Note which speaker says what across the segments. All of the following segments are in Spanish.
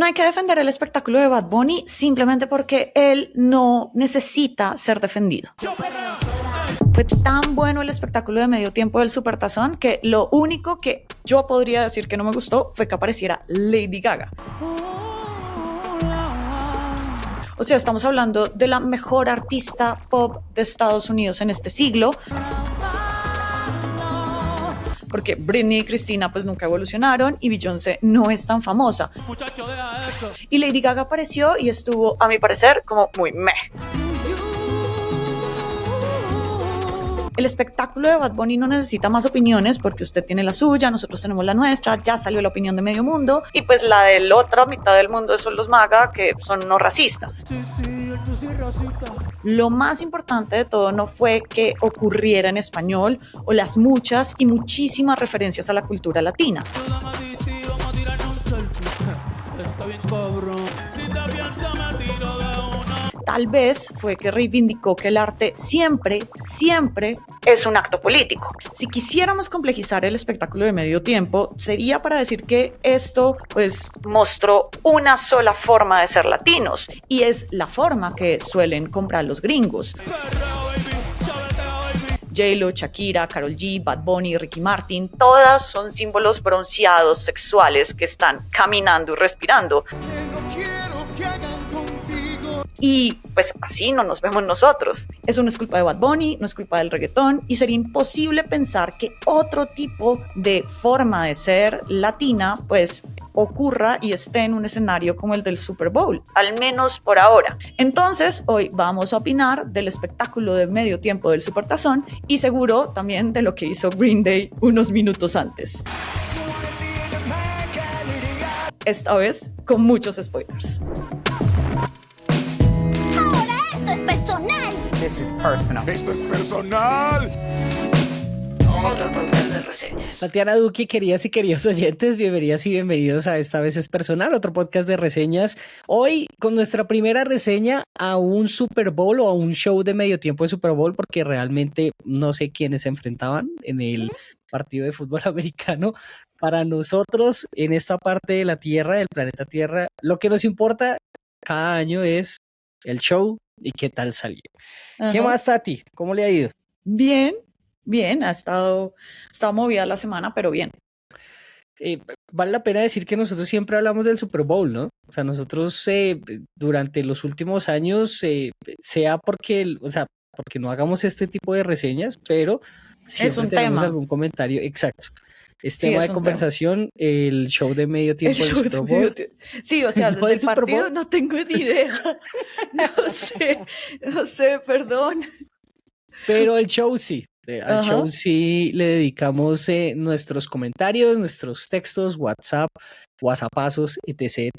Speaker 1: No hay que defender el espectáculo de Bad Bunny simplemente porque él no necesita ser defendido. Fue tan bueno el espectáculo de medio tiempo del Supertazón que lo único que yo podría decir que no me gustó fue que apareciera Lady Gaga. O sea, estamos hablando de la mejor artista pop de Estados Unidos en este siglo. Porque Britney y Christina pues nunca evolucionaron y Beyoncé no es tan famosa. Muchacho, deja eso. Y Lady Gaga apareció y estuvo, a mi parecer, como muy meh. El espectáculo de Bad Bunny no necesita más opiniones porque usted tiene la suya, nosotros tenemos la nuestra, ya salió la opinión de medio mundo y pues la de la otra mitad del mundo son los MAGA, que son no racistas. Lo más importante de todo no fue que ocurriera en español o las muchas y muchísimas referencias a la cultura latina. Tal vez fue que reivindicó que el arte siempre es un acto político. Si quisiéramos complejizar el espectáculo de medio tiempo, sería para decir que esto pues mostró una sola forma de ser latinos y es la forma que suelen comprar los gringos. J-Lo, Shakira, Karol G, Bad Bunny, Ricky Martin, todas son símbolos bronceados sexuales que están caminando y respirando. Y pues así no nos vemos nosotros. Eso no es culpa de Bad Bunny, no es culpa del reggaetón y sería imposible pensar que otro tipo de forma de ser latina pues ocurra y esté en un escenario como el del Super Bowl, al menos por ahora. Entonces hoy vamos a opinar del espectáculo de medio tiempo del Supertazón y seguro también de lo que hizo Green Day unos minutos antes. Esta vez con muchos spoilers.
Speaker 2: Personal.
Speaker 3: Esto es personal.
Speaker 1: Otro podcast de reseñas.
Speaker 4: Tatiana Duque, queridas y queridos oyentes, bienvenidas y bienvenidos a Esta Vez es Personal, otro podcast de reseñas. Hoy con nuestra primera reseña a un Super Bowl o a un show de medio tiempo de Super Bowl, porque realmente no sé quiénes se enfrentaban en el partido de fútbol americano. Para nosotros, en esta parte de la Tierra, del planeta Tierra, lo que nos importa cada año es el show y qué tal salió. Ajá. ¿Qué más, Tati? ¿Cómo le ha ido?
Speaker 1: Bien, ha estado movida la semana, pero bien.
Speaker 4: Vale la pena decir que nosotros siempre hablamos del Super Bowl, ¿no? O sea, nosotros durante los últimos años, sea porque no hagamos este tipo de reseñas, pero siempre tenemos algún comentario. Exacto. Tema de conversación, el show de medio tiempo del Super Bowl.
Speaker 1: Sí, o sea, del partido no tengo ni idea. No sé, perdón.
Speaker 4: Pero el show sí. Al show sí le dedicamos nuestros comentarios, nuestros textos, WhatsAppazos, etc.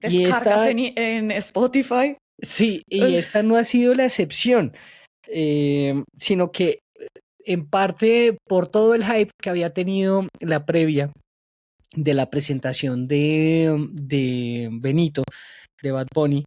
Speaker 1: Descargas en Spotify.
Speaker 4: Sí, y esta no ha sido la excepción, sino que en parte por todo el hype que había tenido la previa de la presentación de Benito, de Bad Bunny,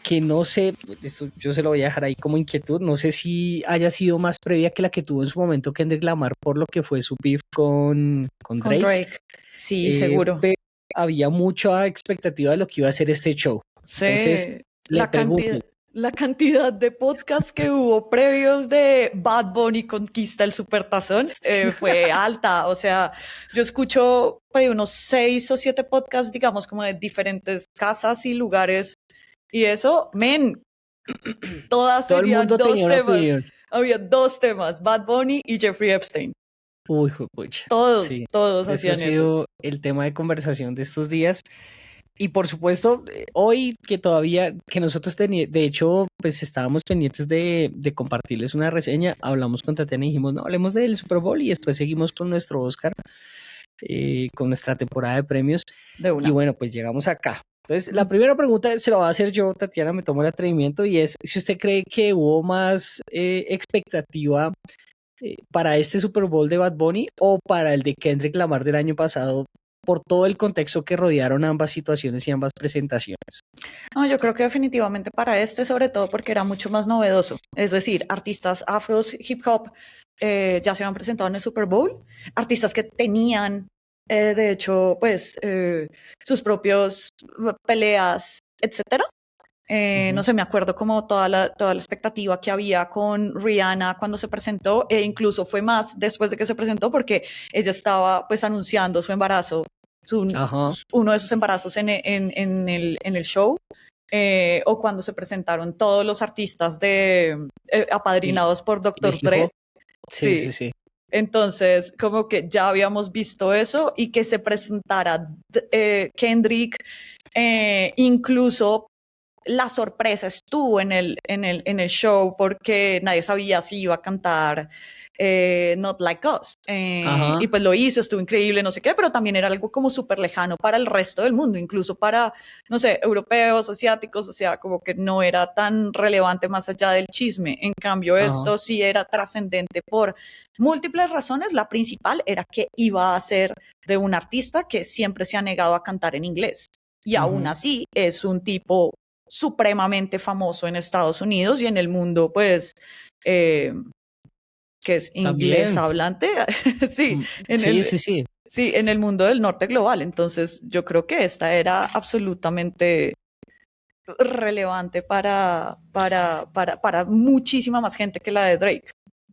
Speaker 4: que no sé, esto yo se lo voy a dejar ahí como inquietud, no sé si haya sido más previa que la que tuvo en su momento Kendrick Lamar por lo que fue su beef con Drake.
Speaker 1: Sí, seguro.
Speaker 4: Pero había mucha expectativa de lo que iba a ser este show.
Speaker 1: Sí,
Speaker 4: entonces le pregunto.
Speaker 1: La cantidad de podcasts que hubo previos de Bad Bunny conquista el Supertazón fue alta. O sea, yo escucho por ahí unos 6 o 7 podcasts, digamos, como de diferentes casas y lugares. Y eso, todas
Speaker 4: todo
Speaker 1: serían
Speaker 4: el mundo
Speaker 1: 2
Speaker 4: tenía
Speaker 1: temas. Había 2 temas, Bad Bunny y Jeffrey Epstein.
Speaker 4: Uy, pucha.
Speaker 1: Todos
Speaker 4: Ese
Speaker 1: hacían
Speaker 4: ha sido el tema de conversación de estos días. Y por supuesto, hoy que nosotros de hecho, pues estábamos pendientes de compartirles una reseña, hablamos con Tatiana y dijimos, no, hablemos del Super Bowl y después seguimos con nuestro Oscar, con nuestra temporada de premios. Y bueno, pues llegamos acá. Entonces, la primera pregunta se la voy a hacer yo, Tatiana, me tomo el atrevimiento, y es si usted cree que hubo más expectativa para este Super Bowl de Bad Bunny o para el de Kendrick Lamar del año pasado, por todo el contexto que rodearon ambas situaciones y ambas presentaciones.
Speaker 1: No, yo creo que definitivamente para sobre todo porque era mucho más novedoso. Es decir, artistas afros, hip hop, ya se habían presentado en el Super Bowl, artistas que tenían de hecho, pues sus propios peleas, etcétera. No sé, me acuerdo como toda la expectativa que había con Rihanna cuando se presentó, e incluso fue más después de que se presentó porque ella estaba pues anunciando su embarazo, uno de sus embarazos en el show, o cuando se presentaron todos los artistas apadrinados por Dr. Dre.
Speaker 4: Sí, sí, sí.
Speaker 1: Entonces, como que ya habíamos visto eso y que se presentara Kendrick, incluso la sorpresa estuvo en el show porque nadie sabía si iba a cantar Not Like Us. Y pues lo hizo, estuvo increíble, no sé qué, pero también era algo como súper lejano para el resto del mundo, incluso para, no sé, europeos, asiáticos, o sea, como que no era tan relevante más allá del chisme. En cambio, esto sí era trascendente por múltiples razones. La principal era que iba a ser de un artista que siempre se ha negado a cantar en inglés. Y aún así es un tipo supremamente famoso en Estados Unidos y en el mundo, pues, que es inglés hablante. Sí, sí, en el mundo del norte global. Entonces, yo creo que esta era absolutamente relevante para muchísima más gente que la de Drake.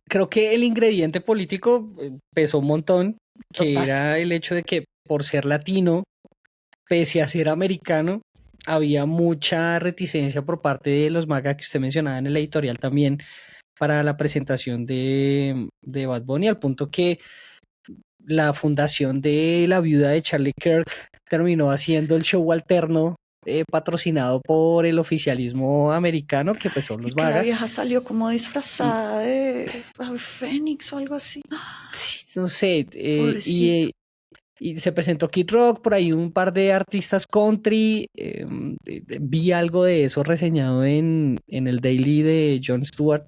Speaker 4: Creo que el ingrediente político pesó un montón, que
Speaker 1: Total.
Speaker 4: era el hecho de que por ser latino, pese a ser americano, había mucha reticencia por parte de los MAGA que usted mencionaba en el editorial también para la presentación de Bad Bunny, al punto que la fundación de la viuda de Charlie Kirk terminó haciendo el show alterno patrocinado por el oficialismo americano, que pues son los MAGA.
Speaker 1: La vieja salió como disfrazada de Fénix o algo así.
Speaker 4: Sí, no sé, y se presentó Kid Rock, por ahí un par de artistas country, vi algo de eso reseñado en el Daily de Jon Stewart,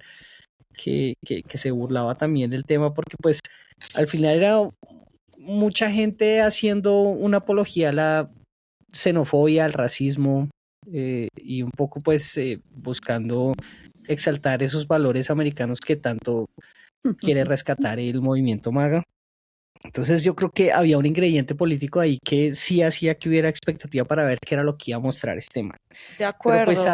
Speaker 4: que se burlaba también del tema, porque pues al final era mucha gente haciendo una apología a la xenofobia, al racismo, y un poco pues buscando exaltar esos valores americanos que tanto quiere rescatar el movimiento MAGA. Entonces yo creo que había un ingrediente político ahí que sí hacía que hubiera expectativa para ver qué era lo que iba a mostrar este man.
Speaker 1: De acuerdo.
Speaker 4: Pero pues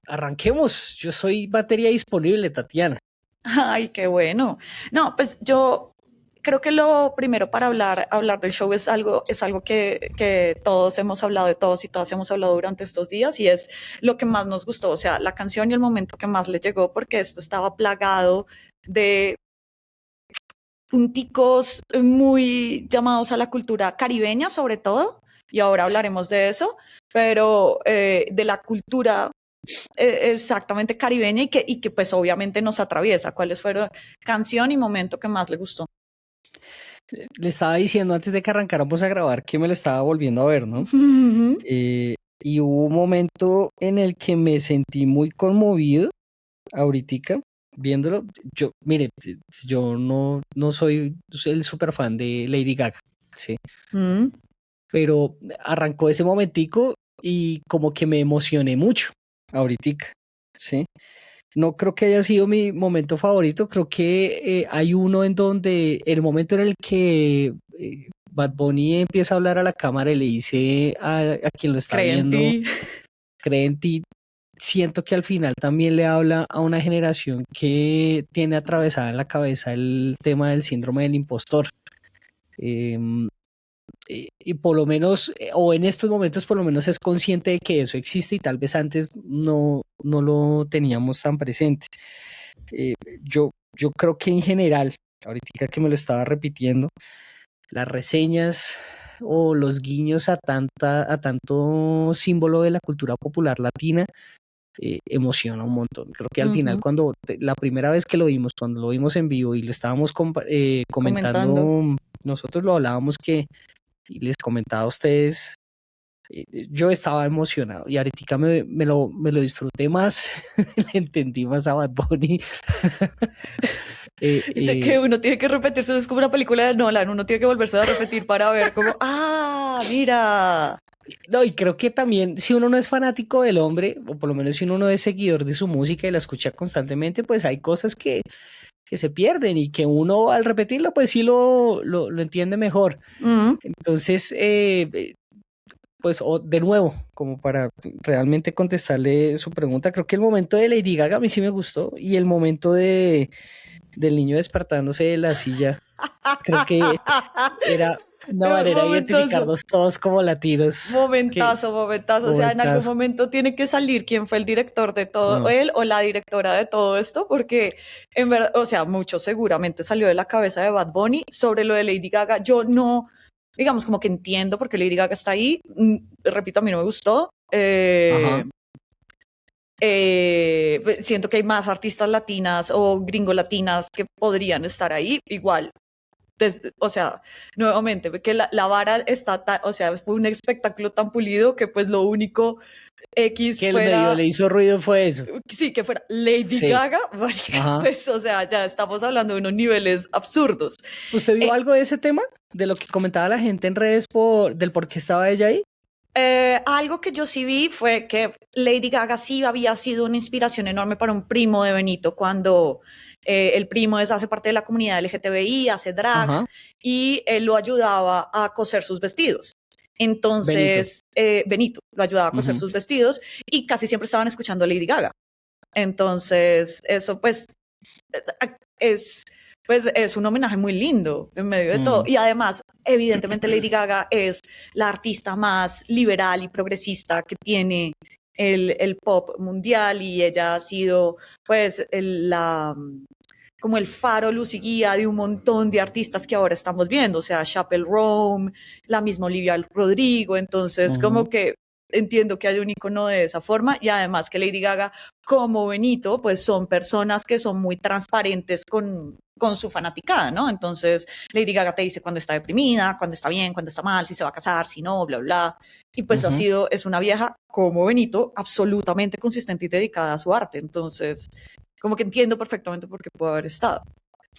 Speaker 4: arranquemos. Yo soy batería disponible, Tatiana.
Speaker 1: Ay, qué bueno. No, pues yo creo que lo primero para hablar del show es algo que todos hemos hablado, de todos y todas hemos hablado durante estos días, y es lo que más nos gustó, o sea, la canción y el momento que más le llegó, porque esto estaba plagado de punticos muy llamados a la cultura caribeña, sobre todo, y ahora hablaremos de eso, pero de la cultura exactamente caribeña y que pues obviamente nos atraviesa. ¿Cuáles fueron canción y momento que más le gustó?
Speaker 4: Le estaba diciendo antes de que arrancáramos a grabar que me lo estaba volviendo a ver, ¿no? Y hubo un momento en el que me sentí muy conmovido, ahoritica, viéndolo. Mire, yo no soy el súper fan de Lady Gaga, ¿sí? Pero arrancó ese momentico y como que me emocioné mucho, ahoritica, ¿sí? No creo que haya sido mi momento favorito, creo que hay uno en donde el momento en el que Bad Bunny empieza a hablar a la cámara y le dice a quien lo está viendo, cree en ti. Siento que al final también le habla a una generación que tiene atravesada en la cabeza el tema del síndrome del impostor. Y por lo menos, o en estos momentos por lo menos es consciente de que eso existe y tal vez antes no lo teníamos tan presente. Yo creo que en general, ahorita que me lo estaba repitiendo, las reseñas o los guiños a tanto símbolo de la cultura popular latina emociona un montón. Creo que al final cuando la primera vez que lo vimos, cuando lo vimos en vivo y lo estábamos comentando, nosotros lo hablábamos y les comentaba a ustedes, yo estaba emocionado y ahorita me lo disfruté más, le entendí más a Bad Bunny.
Speaker 1: Que uno tiene que repetirse, es como una película de Nolan, uno tiene que volverse a repetir para ver como, mira.
Speaker 4: No, y creo que también si uno no es fanático del hombre, o por lo menos si uno no es seguidor de su música y la escucha constantemente, pues hay cosas que que se pierden y que uno al repetirlo pues sí lo entiende mejor. Entonces, pues de nuevo, como para realmente contestarle su pregunta, creo que el momento de Lady Gaga a mí sí me gustó y el momento del niño despertándose de la silla, creo que era una manera de identificarnos todos como latinos.
Speaker 1: Momentazo. O sea, en algún momento tiene que salir quién fue el director de todo, él o la directora de todo esto, porque en verdad, o sea, mucho seguramente salió de la cabeza de Bad Bunny. Sobre lo de Lady Gaga, yo no, digamos, como que entiendo por qué Lady Gaga está ahí. Repito, a mí no me gustó. Siento que hay más artistas latinas o gringo latinas que podrían estar ahí. Igual, o sea, nuevamente, que la vara está, o sea, fue un espectáculo tan pulido que pues lo único X
Speaker 4: que
Speaker 1: fuera...
Speaker 4: medio le hizo ruido fue eso.
Speaker 1: Sí, que fuera Lady Gaga, marica, pues, o sea, ya estamos hablando de unos niveles absurdos.
Speaker 4: ¿Usted vio algo de ese tema? De lo que comentaba la gente en redes del por qué estaba ella ahí.
Speaker 1: Algo que yo sí vi fue que Lady Gaga sí había sido una inspiración enorme para un primo de Benito cuando el primo hace parte de la comunidad LGTBI, hace drag y él lo ayudaba a coser sus vestidos. Entonces, Benito lo ayudaba a coser sus vestidos y casi siempre estaban escuchando a Lady Gaga. Entonces, eso pues es un homenaje muy lindo en medio de todo. Y además, evidentemente, Lady Gaga es la artista más liberal y progresista que tiene el pop mundial y ella ha sido, pues, como el faro, luz y guía de un montón de artistas que ahora estamos viendo. O sea, Chappell Roan, la misma Olivia Rodrigo. Entonces, como que entiendo que hay un icono de esa forma y además que Lady Gaga como Benito pues son personas que son muy transparentes con su fanaticada, ¿no? Entonces Lady Gaga te dice cuando está deprimida, cuando está bien, cuando está mal, si se va a casar, si no, bla, bla. Y pues es una vieja como Benito absolutamente consistente y dedicada a su arte. Entonces como que entiendo perfectamente por qué puede haber estado.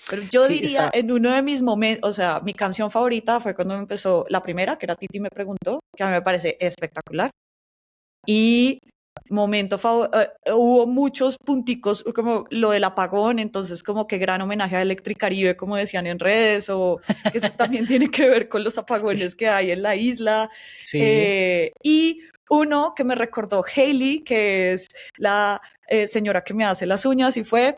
Speaker 1: Pero yo diría, en uno de mis momentos, o sea, mi canción favorita fue cuando empezó la primera, que era Titi me preguntó, que a mí me parece espectacular. Y hubo muchos punticos, como lo del apagón, entonces como que gran homenaje a Electricaribe, como decían en redes, o que eso también tiene que ver con los apagones que hay en la isla. Y uno que me recordó Hailey, que es la señora que me hace las uñas, y fue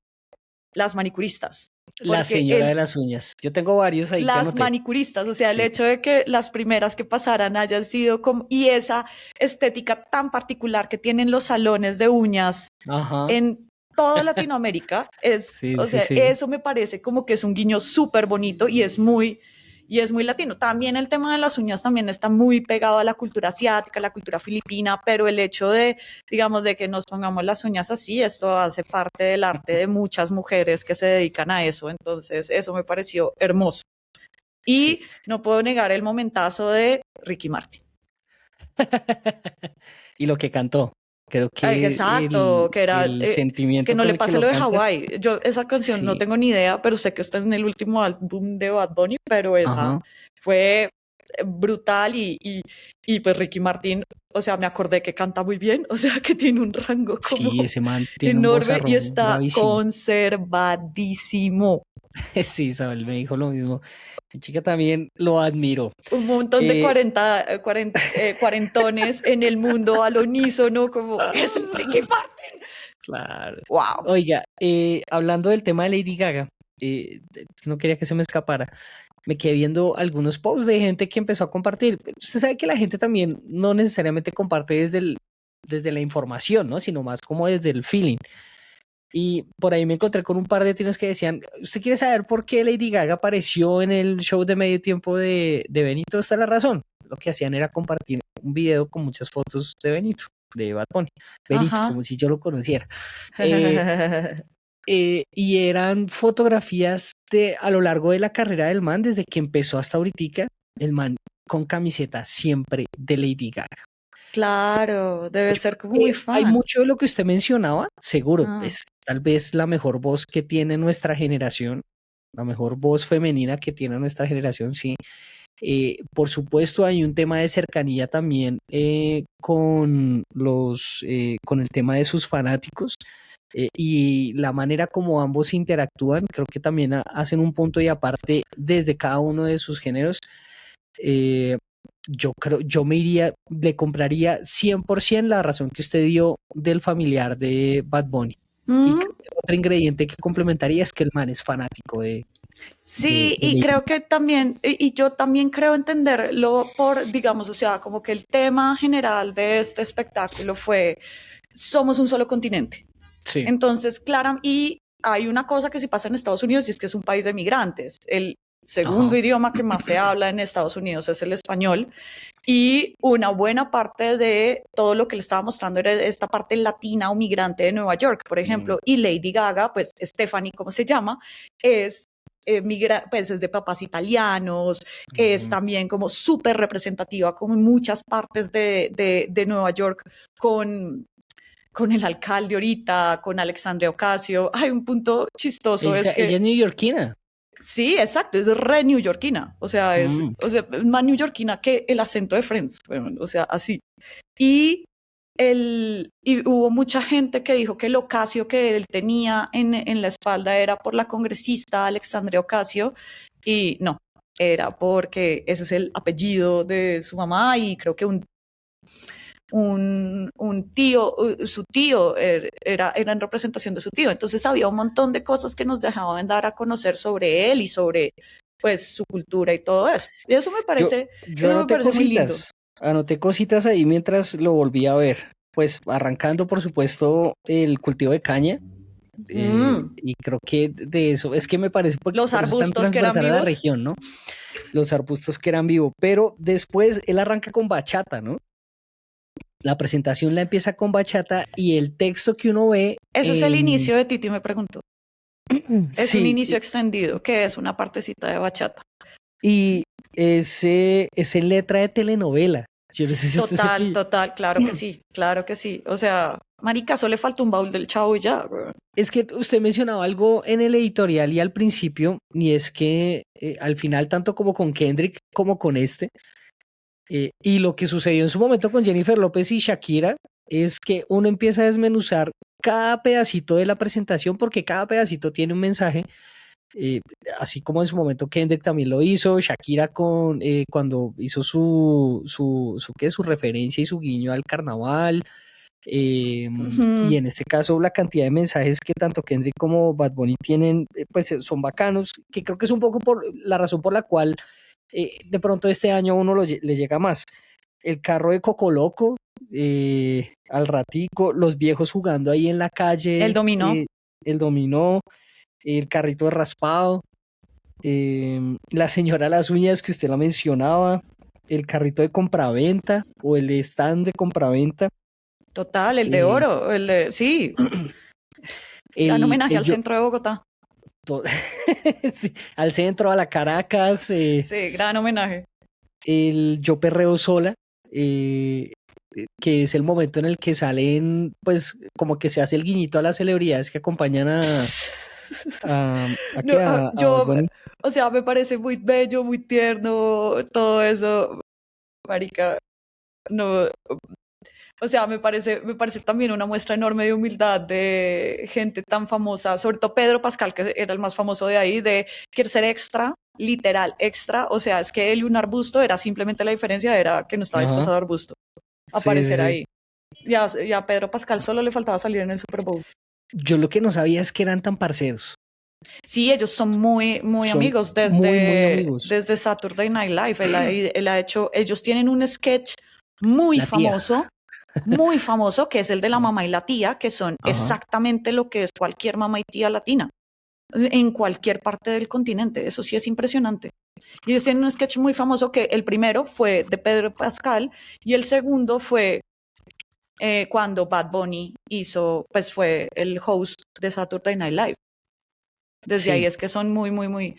Speaker 1: las manicuristas.
Speaker 4: La señora de las uñas. Yo tengo varios ahí.
Speaker 1: Las manicuristas, o sea, el hecho de que las primeras que pasaran hayan sido como, y esa estética tan particular que tienen los salones de uñas en toda Latinoamérica, eso me parece como que es un guiño súper bonito y es muy latino. También el tema de las uñas también está muy pegado a la cultura asiática, a la cultura filipina, pero el hecho de, digamos, de que nos pongamos las uñas así, esto hace parte del arte de muchas mujeres que se dedican a eso. Entonces, eso me pareció hermoso. Y no puedo negar el momentazo de Ricky Martin.
Speaker 4: Y lo que cantó. Creo que
Speaker 1: exacto, que era
Speaker 4: el sentimiento
Speaker 1: que no le pase lo de
Speaker 4: canta.
Speaker 1: Hawái. Yo esa canción no tengo ni idea, pero sé que está en el último álbum de Bad Bunny, pero esa fue brutal y pues Ricky Martin, o sea, me acordé que canta muy bien, o sea, que tiene un rango como
Speaker 4: ese man tiene
Speaker 1: enorme
Speaker 4: un
Speaker 1: y está
Speaker 4: bravísimo.
Speaker 1: conservadísimo.
Speaker 4: Sí, Isabel me dijo lo mismo. Mi chica también lo admiro.
Speaker 1: Un montón de cuarentones en el mundo al unísono, como es Ricky Martin.
Speaker 4: Claro.
Speaker 1: Wow.
Speaker 4: Oiga, hablando del tema de Lady Gaga, no quería que se me escapara. Me quedé viendo algunos posts de gente que empezó a compartir. Usted sabe que la gente también no necesariamente comparte desde la información, ¿no? Sino más como desde el feeling. Y por ahí me encontré con un par de tíos que decían, ¿usted quiere saber por qué Lady Gaga apareció en el show de medio tiempo de Benito? Esta es la razón. Lo que hacían era compartir un video con muchas fotos de Benito, de Bad Bunny. Benito, como si yo lo conociera. Y eran fotografías a lo largo de la carrera del man, desde que empezó hasta ahorita, el man con camiseta siempre de Lady Gaga.
Speaker 1: Claro, debe ser como muy fan.
Speaker 4: Hay mucho de lo que usted mencionaba, seguro, es tal vez la mejor voz que tiene nuestra generación, la mejor voz femenina que tiene nuestra generación, sí. Por supuesto hay un tema de cercanía también con el tema de sus fanáticos. y la manera como ambos interactúan, creo que también hacen un punto y aparte desde cada uno de sus géneros. Eh, yo me iría, le compraría 100% la razón que usted dio del familiar de Bad Bunny. Y
Speaker 1: Mm.
Speaker 4: creo que otro ingrediente que complementaría es que el man es fanático
Speaker 1: Sí,
Speaker 4: de
Speaker 1: y
Speaker 4: Lady.
Speaker 1: creo que también, y yo también creo entenderlo por, digamos, o sea, como que el tema general de este espectáculo fue, somos un solo continente.
Speaker 4: Sí,
Speaker 1: Entonces, claro, y hay una cosa que sí pasa en Estados Unidos y es que es un país de migrantes. El segundo
Speaker 4: ajá.
Speaker 1: idioma que más se habla en Estados Unidos es el español y una buena parte de todo lo que le estaba mostrando era esta parte latina o migrante de Nueva York, por ejemplo, y Lady Gaga, pues Stephanie, ¿cómo se llama? Es pues es de papás italianos, es
Speaker 4: Ujú.
Speaker 1: también como súper representativa como en muchas partes de Nueva York con el alcalde ahorita, con Alexandria Ocasio. Hay un punto chistoso, es
Speaker 4: Ella
Speaker 1: que
Speaker 4: es neoyorquina.
Speaker 1: sí, exacto, es re neoyorquina,
Speaker 4: Mm.
Speaker 1: o sea, es más neoyorquina que el acento de Friends, bueno, o sea, así. Y, y hubo mucha gente que dijo que el Ocasio que él tenía en la espalda era por la congresista Alexandria Ocasio, y no, era porque ese es el apellido de su mamá y creo que un tío, su tío era en representación de su tío. Entonces había un montón de cosas que nos dejaban dar a conocer sobre él y sobre pues su cultura y todo eso. Y
Speaker 4: Yo
Speaker 1: eso me parece muy lindo.
Speaker 4: anoté cositas ahí mientras lo volví a ver. Pues arrancando, por supuesto, el cultivo de caña.
Speaker 1: Mm,
Speaker 4: Y creo que de eso, es que me parece,
Speaker 1: los
Speaker 4: por eso es tan
Speaker 1: arbustos que eran
Speaker 4: transversal a la
Speaker 1: vivos,
Speaker 4: región, ¿no? Los arbustos que eran vivos. Pero después él arranca con bachata, ¿no? La presentación la empieza con bachata y el texto que uno ve
Speaker 1: ese es el
Speaker 4: en...
Speaker 1: inicio de Titi me preguntó. Es un
Speaker 4: Sí,
Speaker 1: inicio extendido, que es una partecita de bachata.
Speaker 4: y ese letra de telenovela. Yo no sé si usted se
Speaker 1: Total,
Speaker 4: pilla.
Speaker 1: total, claro que sí, claro que sí. O sea, marica, solo le falta un baúl del Chavo y ya, weón.
Speaker 4: Es que usted mencionaba algo en el editorial y al principio, y es que al final, tanto como con Kendrick como con y lo que sucedió en su momento con Jennifer López y Shakira, es que uno empieza a desmenuzar cada pedacito de la presentación porque cada pedacito tiene un mensaje, eh, así como en su momento Kendrick también lo hizo, Shakira cuando hizo su referencia y su guiño al carnaval, y
Speaker 1: Ujú.
Speaker 4: en este caso la cantidad de mensajes que tanto Kendrick como Bad Bunny tienen, pues son bacanos, que creo que es un poco por la razón por la cual de pronto este año a uno le llega más. El carro de Cocoloco, al ratico, los viejos jugando ahí en la
Speaker 1: El
Speaker 4: calle,
Speaker 1: dominó.
Speaker 4: el dominó, el carrito de raspado, la señora Las Uñas que usted la mencionaba, el carrito de compraventa o el stand de compraventa.
Speaker 1: Total, el de
Speaker 4: eh,
Speaker 1: oro, sí, gran homenaje
Speaker 4: el
Speaker 1: al
Speaker 4: yo,
Speaker 1: centro de Bogotá.
Speaker 4: to- sí, al centro, a la Caracas,
Speaker 1: Sí, gran homenaje.
Speaker 4: el Yo Perreo Sola, eh, que es el momento en el que salen, pues como que se hace el guiñito a las celebridades que acompañan
Speaker 1: No,
Speaker 4: a Bad
Speaker 1: yo,
Speaker 4: Bunny.
Speaker 1: o sea, me parece muy bello, muy tierno, todo eso, marica. No, o sea, me parece también una muestra enorme de humildad de gente tan famosa, sobre todo Pedro Pascal, que era el más famoso de ahí, de querer ser extra, literal, extra. O sea, es que él y un arbusto era simplemente la diferencia, era que no estaba
Speaker 4: Ajá,
Speaker 1: disfrazado de arbusto,
Speaker 4: sí, sí,
Speaker 1: aparecer
Speaker 4: sí.
Speaker 1: ahí. Y a Pedro Pascal solo le faltaba salir en el Super Bowl.
Speaker 4: Yo lo que no sabía es que eran tan parceros.
Speaker 1: Sí, ellos son muy, muy
Speaker 4: Son
Speaker 1: amigos
Speaker 4: muy, muy amigos.
Speaker 1: desde Saturday Night Live. Él ha hecho, ellos tienen un sketch muy
Speaker 4: La tía.
Speaker 1: muy famoso, que es el de la mamá y la tía, que son
Speaker 4: Ajá.
Speaker 1: exactamente lo que es cualquier mamá y tía latina en cualquier parte del continente. Eso sí es impresionante. Y ellos tienen un sketch muy famoso que el primero fue de Pedro Pascal y el segundo fue cuando Bad Bunny hizo, pues fue el host de Saturday Night Live. Desde ahí
Speaker 4: Sí.
Speaker 1: es que son muy, muy, muy,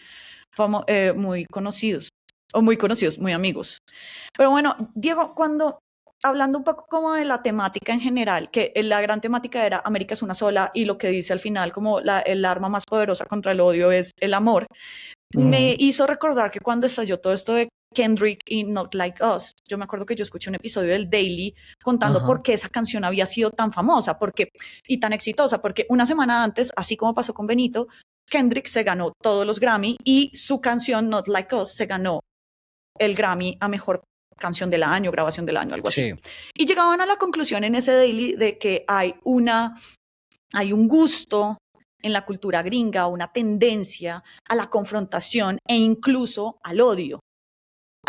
Speaker 1: muy conocidos, o muy conocidos, muy amigos. Pero bueno, Diego, cuando hablando un poco como de la temática en general, que la gran temática era América es una sola y lo que dice al final como el arma más poderosa contra el odio es el amor, me
Speaker 4: Ujú.
Speaker 1: hizo recordar que cuando estalló todo esto de Kendrick y Not Like Us. Yo me acuerdo que yo escuché un episodio del Daily contando por qué esa canción había sido tan famosa y tan exitosa, porque una semana antes, así como pasó con Benito, Kendrick se ganó todos los Grammy y su canción Not Like Us se ganó el Grammy a mejor canción del año, grabación del año, algo así. Y llegaban a la conclusión en ese Daily de que hay un gusto en la cultura gringa, una tendencia a la confrontación e incluso al odio,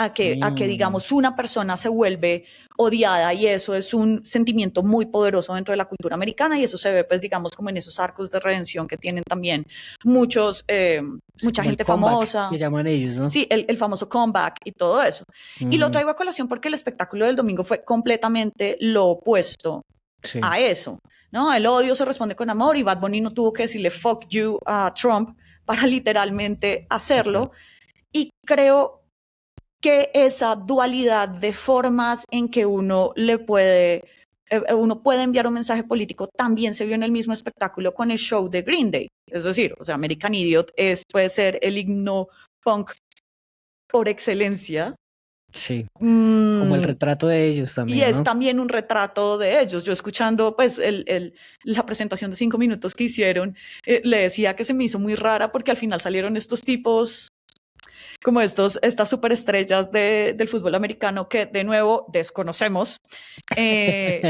Speaker 1: a que digamos una persona se vuelve odiada, y eso es un sentimiento muy poderoso dentro de la cultura americana, y eso se ve pues digamos como en esos arcos de redención que tienen también mucha gente famosa.
Speaker 4: Que llaman ellos, ¿no?
Speaker 1: Sí, el famoso comeback y todo eso. Y lo traigo a colación porque el espectáculo del domingo fue completamente lo opuesto a eso, ¿no? El odio se responde con amor, y Bad Bunny no tuvo que decirle fuck you a Trump para literalmente hacerlo. Y creo que esa dualidad de formas en que uno puede enviar un mensaje político también se vio en el mismo espectáculo con el show de Green Day. Es decir, o sea, American Idiot puede ser el himno punk por excelencia.
Speaker 4: Sí, como el retrato de ellos también,
Speaker 1: y es también un retrato de ellos. Yo escuchando pues la presentación de 5 minutos que hicieron, le decía que se me hizo muy rara porque al final salieron estos tipos como estas superestrellas del fútbol americano que de nuevo desconocemos,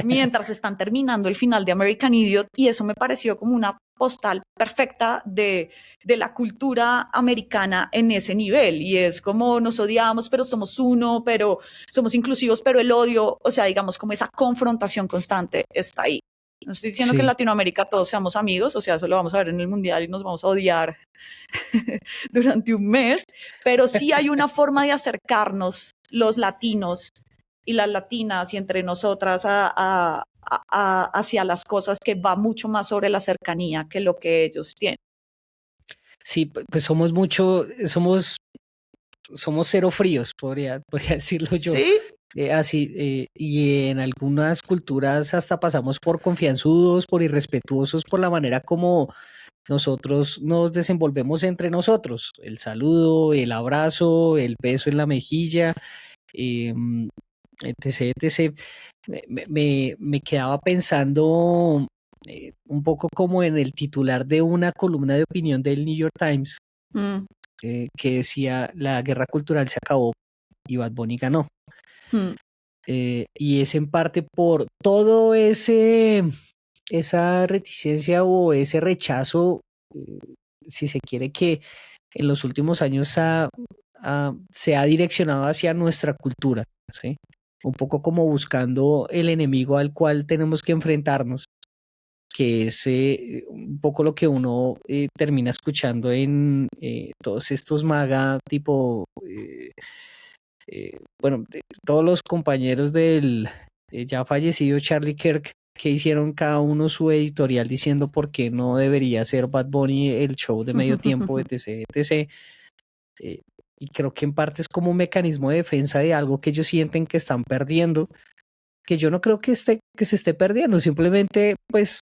Speaker 1: mientras están terminando el final de American Idiot, y eso me pareció como una postal perfecta de la cultura americana en ese nivel, y es como nos odiamos pero somos uno, pero somos inclusivos, pero el odio, o sea, digamos como esa confrontación constante está ahí. No estoy diciendo que en Latinoamérica todos seamos amigos, o sea, eso lo vamos a ver en el Mundial y nos vamos a odiar durante un mes, pero sí hay una forma de acercarnos los latinos y las latinas y entre nosotras hacia las cosas que va mucho más sobre la cercanía que lo que ellos tienen.
Speaker 4: Sí, pues somos cero fríos, podría decirlo yo.
Speaker 1: Sí.
Speaker 4: Y en algunas culturas hasta pasamos por confianzudos, por irrespetuosos, por la manera como nosotros nos desenvolvemos entre nosotros. El saludo, el abrazo, el beso en la mejilla, etc, etc. Me quedaba pensando un poco como en el titular de una columna de opinión del New York Times, que decía: la guerra cultural se acabó y Bad Bunny ganó. Y es en parte por todo esa reticencia o ese rechazo, si se quiere, que en los últimos años se ha direccionado hacia nuestra cultura, ¿sí? Un poco como buscando el enemigo al cual tenemos que enfrentarnos, que es un poco lo que uno termina escuchando en todos estos MAGA tipo... bueno, todos los compañeros del ya fallecido Charlie Kirk, que hicieron cada uno su editorial diciendo por qué no debería ser Bad Bunny el show de medio tiempo, etc, etc. Y creo que en parte es como un mecanismo de defensa de algo que ellos sienten que están perdiendo, que yo no creo que se esté perdiendo, simplemente pues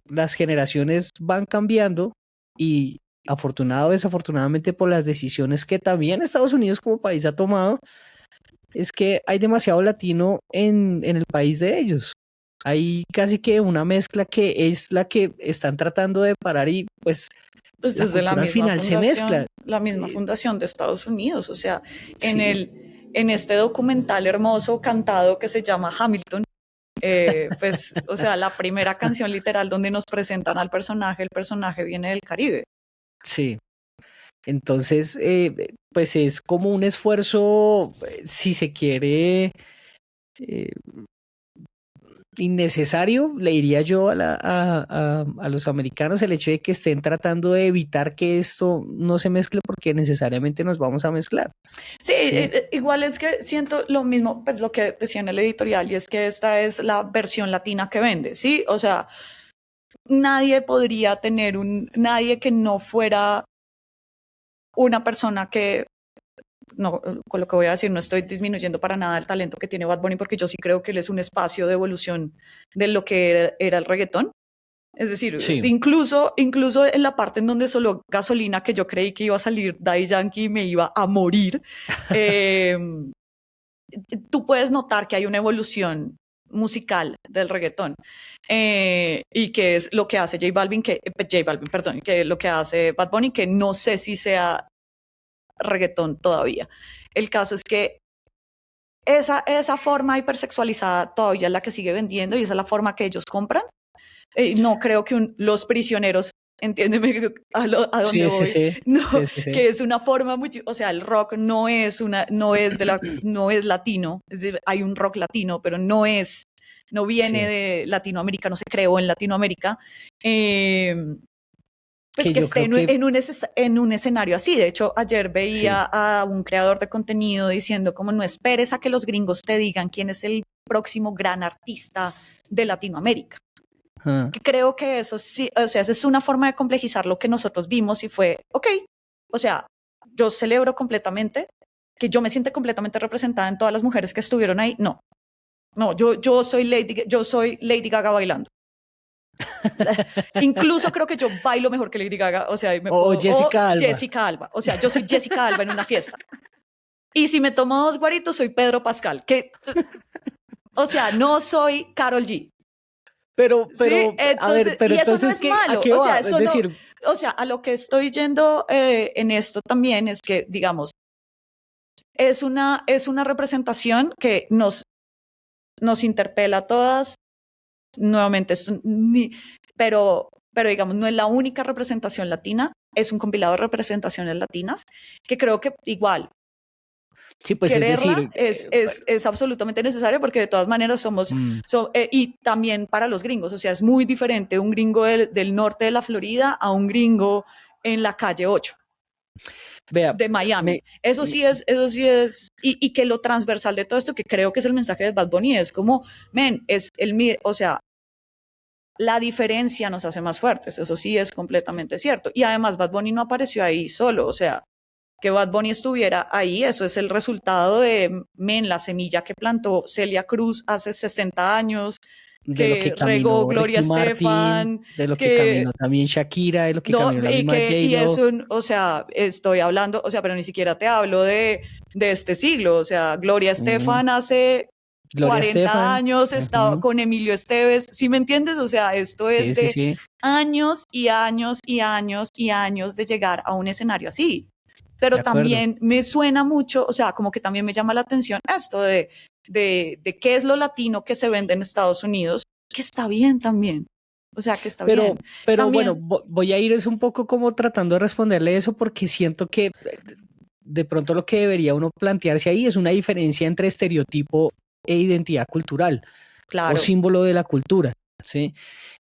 Speaker 4: las generaciones van cambiando, y afortunado o desafortunadamente por las decisiones que también Estados Unidos como país ha tomado, es que hay demasiado latino en el país de ellos. Hay casi que una mezcla que es la que están tratando de parar, y pues
Speaker 1: desde la misma
Speaker 4: final se mezcla.
Speaker 1: La misma fundación de Estados Unidos, o sea, en este documental hermoso cantado que se llama Hamilton, pues, o sea, la primera canción literal donde nos presentan al personaje, el personaje viene del Caribe.
Speaker 4: Sí. Entonces, pues es como un esfuerzo, si se quiere, innecesario, le diría yo a los americanos, el hecho de que estén tratando de evitar que esto no se mezcle, porque necesariamente nos vamos a mezclar.
Speaker 1: Sí, igual es que siento lo mismo, pues lo que decía en el editorial, y es que esta es la versión latina que vende, ¿sí? O sea, nadie podría tener nadie que no fuera una persona que, no, con lo que voy a decir, no estoy disminuyendo para nada el talento que tiene Bad Bunny, porque yo sí creo que él es un espacio de evolución de lo que era el reggaetón. Es decir,
Speaker 4: Sí.
Speaker 1: incluso en la parte en donde solo gasolina, que yo creí que iba a salir Daddy Yankee y me iba a morir, tú puedes notar que hay una evolución musical del reggaetón y que es lo que hace perdón, que lo que hace Bad Bunny, que no sé si sea reggaetón todavía. El caso es que esa forma hipersexualizada todavía es la que sigue vendiendo y esa es la forma que ellos compran. No creo que Los Prisioneros, entiéndeme a dónde voy,
Speaker 4: sí.
Speaker 1: no,
Speaker 4: Sí.
Speaker 1: que es una forma mucho, o sea, el rock no es latino, es decir, hay un rock latino, pero no viene de Latinoamérica, no se creó en Latinoamérica. Pues que esté en un escenario así. De hecho, ayer veía a un creador de contenido diciendo como no esperes a que los gringos te digan quién es el próximo gran artista de Latinoamérica. Que creo que eso sí, o sea, esa es una forma de complejizar lo que nosotros vimos y fue, ok, o sea, yo celebro completamente que yo me siente completamente representada en todas las mujeres que estuvieron ahí. No, yo soy Lady Gaga bailando. Incluso creo que yo bailo mejor que Lady Gaga, o sea,
Speaker 4: Jessica Alba.
Speaker 1: Jessica Alba, o sea, yo soy Jessica Alba en una fiesta. Y si me tomo 2 guaritos, soy Pedro Pascal, o sea, no soy Karol G.
Speaker 4: Pero,
Speaker 1: ¿Sí? Entonces,
Speaker 4: a ver, pero
Speaker 1: y eso
Speaker 4: entonces,
Speaker 1: no es malo.
Speaker 4: ¿a qué va?
Speaker 1: O sea, eso
Speaker 4: es decir,
Speaker 1: o sea, a lo que estoy yendo en esto también es que, digamos, es una representación que nos interpela a todas. Nuevamente, pero digamos, no es la única representación latina, es un compilado de representaciones latinas que creo que igual
Speaker 4: sí, pues
Speaker 1: quererla
Speaker 4: es decir,
Speaker 1: es absolutamente necesario porque de todas maneras somos, y también para los gringos, o sea, es muy diferente un gringo del norte de la Florida a un gringo en la calle 8
Speaker 4: vea,
Speaker 1: de Miami. Eso sí es, y que lo transversal de todo esto, que creo que es el mensaje de Bad Bunny, es como, o sea, la diferencia nos hace más fuertes, eso sí es completamente cierto. Y además Bad Bunny no apareció ahí solo, o sea, que Bad Bunny estuviera ahí, eso es el resultado de la semilla que plantó Celia Cruz hace 60 años,
Speaker 4: de lo que
Speaker 1: regó
Speaker 4: caminó
Speaker 1: Gloria
Speaker 4: Ricky
Speaker 1: Estefan,
Speaker 4: Martin, de lo que caminó también Shakira, de lo que caminó la misma J-Lo.
Speaker 1: o sea, estoy hablando, o sea, pero ni siquiera te hablo de este siglo, o sea, Gloria Estefan hace 40 años estaba con Emilio Esteves, ¿sí me entiendes? O sea, esto es de años y años y años y años de llegar a un escenario así. Pero también me suena mucho, o sea, como que también me llama la atención esto de qué es lo latino que se vende en Estados Unidos, que está bien también. O sea, que está bien.
Speaker 4: Pero
Speaker 1: también,
Speaker 4: bueno, voy a ir es un poco como tratando de responderle eso porque siento que de pronto lo que debería uno plantearse ahí es una diferencia entre estereotipo e identidad cultural,
Speaker 1: claro,
Speaker 4: o símbolo de la cultura, ¿sí?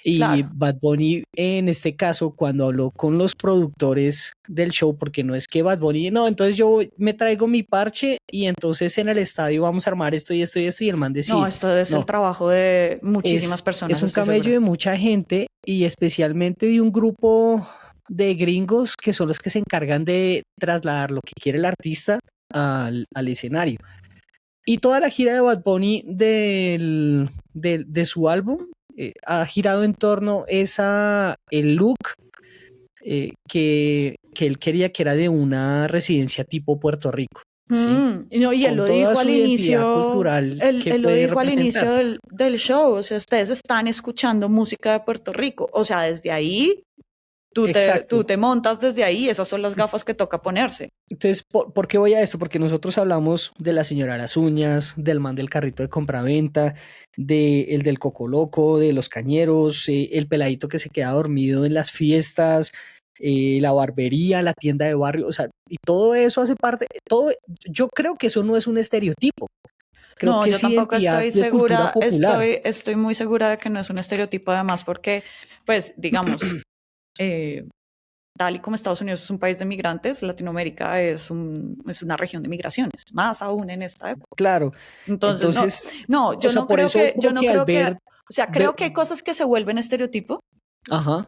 Speaker 4: Y
Speaker 1: claro.
Speaker 4: Bad Bunny, en este caso, cuando habló con los productores del show, porque no es que Bad Bunny, no, entonces yo me traigo mi parche y entonces en el estadio vamos a armar esto y esto y esto, y el man decía,
Speaker 1: No, esto es el trabajo de muchísimas personas.
Speaker 4: Es un camello de mucha gente y especialmente de un grupo de gringos que son los que se encargan de trasladar lo que quiere el artista al escenario. Y toda la gira de Bad Bunny de su álbum ha girado en torno el look que él quería, que era de una residencia tipo Puerto Rico. ¿Sí?
Speaker 1: No, y él lo dijo al inicio, él lo dijo al inicio del show, o sea, ustedes están escuchando música de Puerto Rico, o sea, desde ahí tú te montas desde ahí, esas son las gafas que toca ponerse.
Speaker 4: Entonces, ¿por qué voy a esto? Porque nosotros hablamos de la señora Las Uñas, del man del carrito de compraventa, el del Coco Loco, de los cañeros, el peladito que se queda dormido en las fiestas, la barbería, la tienda de barrio, o sea, y todo eso hace parte, yo creo que eso no es un estereotipo. Creo que
Speaker 1: yo tampoco estoy segura, estoy muy segura de que no es un estereotipo, además, porque, pues, digamos, tal y como Estados Unidos es un país de migrantes, Latinoamérica es una región de migraciones, más aún en esta época.
Speaker 4: Claro.
Speaker 1: Entonces yo no creo que, o sea, creo que hay cosas que se vuelven estereotipo.
Speaker 4: Ajá.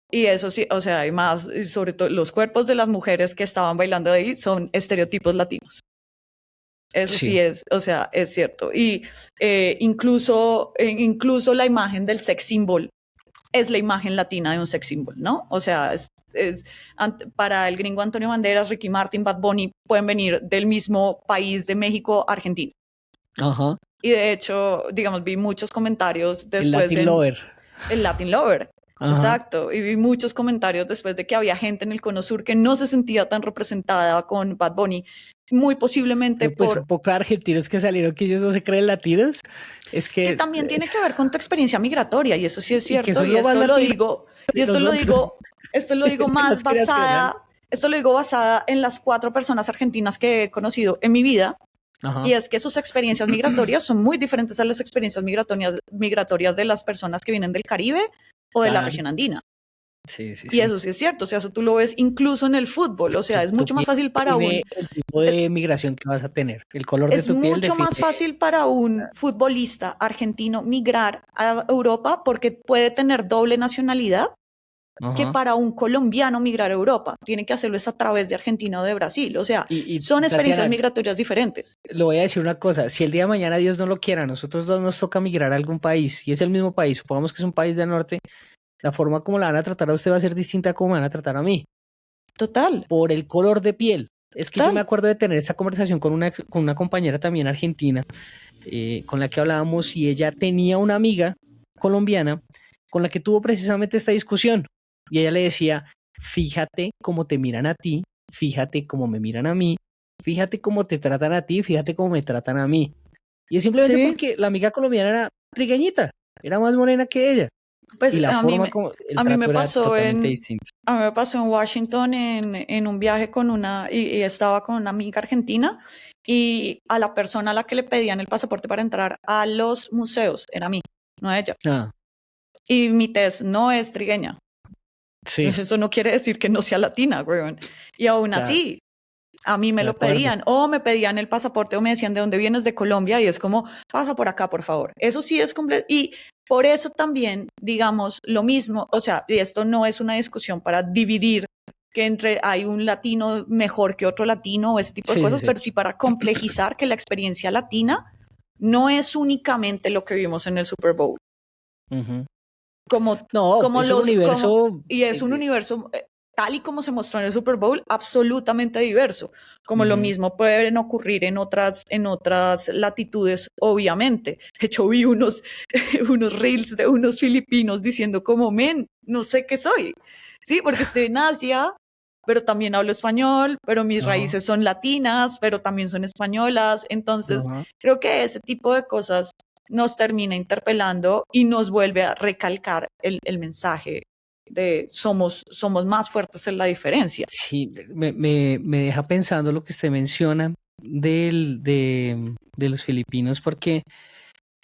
Speaker 1: Y eso sí, o sea, hay más, y sobre todo los cuerpos de las mujeres que estaban bailando ahí son estereotipos latinos. Eso sí es, o sea, es cierto. Y incluso la imagen del sex symbol es la imagen latina de un sex symbol, ¿no? O sea, para el gringo Antonio Banderas, Ricky Martin, Bad Bunny, pueden venir del mismo país de México, Argentina.
Speaker 4: Ajá.
Speaker 1: Y de hecho, digamos, vi muchos comentarios después.
Speaker 4: El Latin Lover.
Speaker 1: El Latin Lover.
Speaker 4: Ajá.
Speaker 1: Exacto. Y vi muchos comentarios después de que había gente en el Cono Sur que no se sentía tan representada con Bad Bunny. Muy posiblemente
Speaker 4: pero pues un poco argentinos que salieron que ellos no se creen latinos. Es que
Speaker 1: también tiene que ver con tu experiencia migratoria, y eso sí es cierto.
Speaker 4: Y
Speaker 1: esto lo digo más basada. Esto lo digo basada en las 4 personas argentinas que he conocido en mi vida. Ajá. Y es que sus experiencias migratorias son muy diferentes a las experiencias migratorias de las personas que vienen del Caribe o de la región andina.
Speaker 4: Sí.
Speaker 1: Y eso sí es cierto, o sea, eso tú lo ves incluso en el fútbol, o sea, es mucho más fácil para
Speaker 4: el tipo de migración que vas a tener, el color de tu piel.
Speaker 1: Es mucho más fácil para un futbolista argentino migrar a Europa porque puede tener doble nacionalidad. Ajá. Que para un colombiano migrar a Europa. Tiene que hacerlo es a través de Argentina o de Brasil. O sea, son experiencias migratorias diferentes.
Speaker 4: Le voy a decir una cosa. Si el día de mañana Dios no lo quiera, a nosotros dos nos toca migrar a algún país y es el mismo país, supongamos que es un país del norte, la forma como la van a tratar a usted va a ser distinta a como me van a tratar a mí.
Speaker 1: Total.
Speaker 4: Por el color de piel. Es que yo me acuerdo de tener esa conversación con una compañera también argentina, con la que hablábamos, y ella tenía una amiga colombiana con la que tuvo precisamente esta discusión. Y ella le decía, fíjate cómo te miran a ti, fíjate cómo me miran a mí, fíjate cómo te tratan a ti, fíjate cómo me tratan a mí. Y es simplemente porque la amiga colombiana era trigueñita, era más morena que ella.
Speaker 1: Pues
Speaker 4: y la forma como
Speaker 1: a mí me pasó en Washington en un viaje con y estaba con una amiga argentina, y a la persona a la que le pedían el pasaporte para entrar a los museos era a mí, no a ella. Y mi tez no es trigueña. Sí. Eso no quiere decir que no sea latina, weón. Y aún así, a mí me lo pedían, o me pedían el pasaporte, o me decían de dónde vienes, de Colombia, y es como, pasa por acá, por favor. Eso sí es completo. Y por eso también, digamos, lo mismo, o sea, y esto no es una discusión para dividir que hay un latino mejor que otro latino o ese tipo de cosas, pero sí para complejizar que la experiencia latina no es únicamente lo que vimos en el Super Bowl. Es un universo tal y como se mostró en el Super Bowl, absolutamente diverso. Como lo mismo pueden ocurrir en otras latitudes, obviamente. De hecho, vi unos reels de unos filipinos diciendo como, no sé qué soy. Sí, porque estoy en Asia, pero también hablo español, pero mis raíces son latinas, pero también son españolas. Entonces, creo que ese tipo de cosas nos termina interpelando y nos vuelve a recalcar el mensaje de somos más fuertes en la diferencia.
Speaker 4: Sí, me deja pensando lo que usted menciona de los filipinos, porque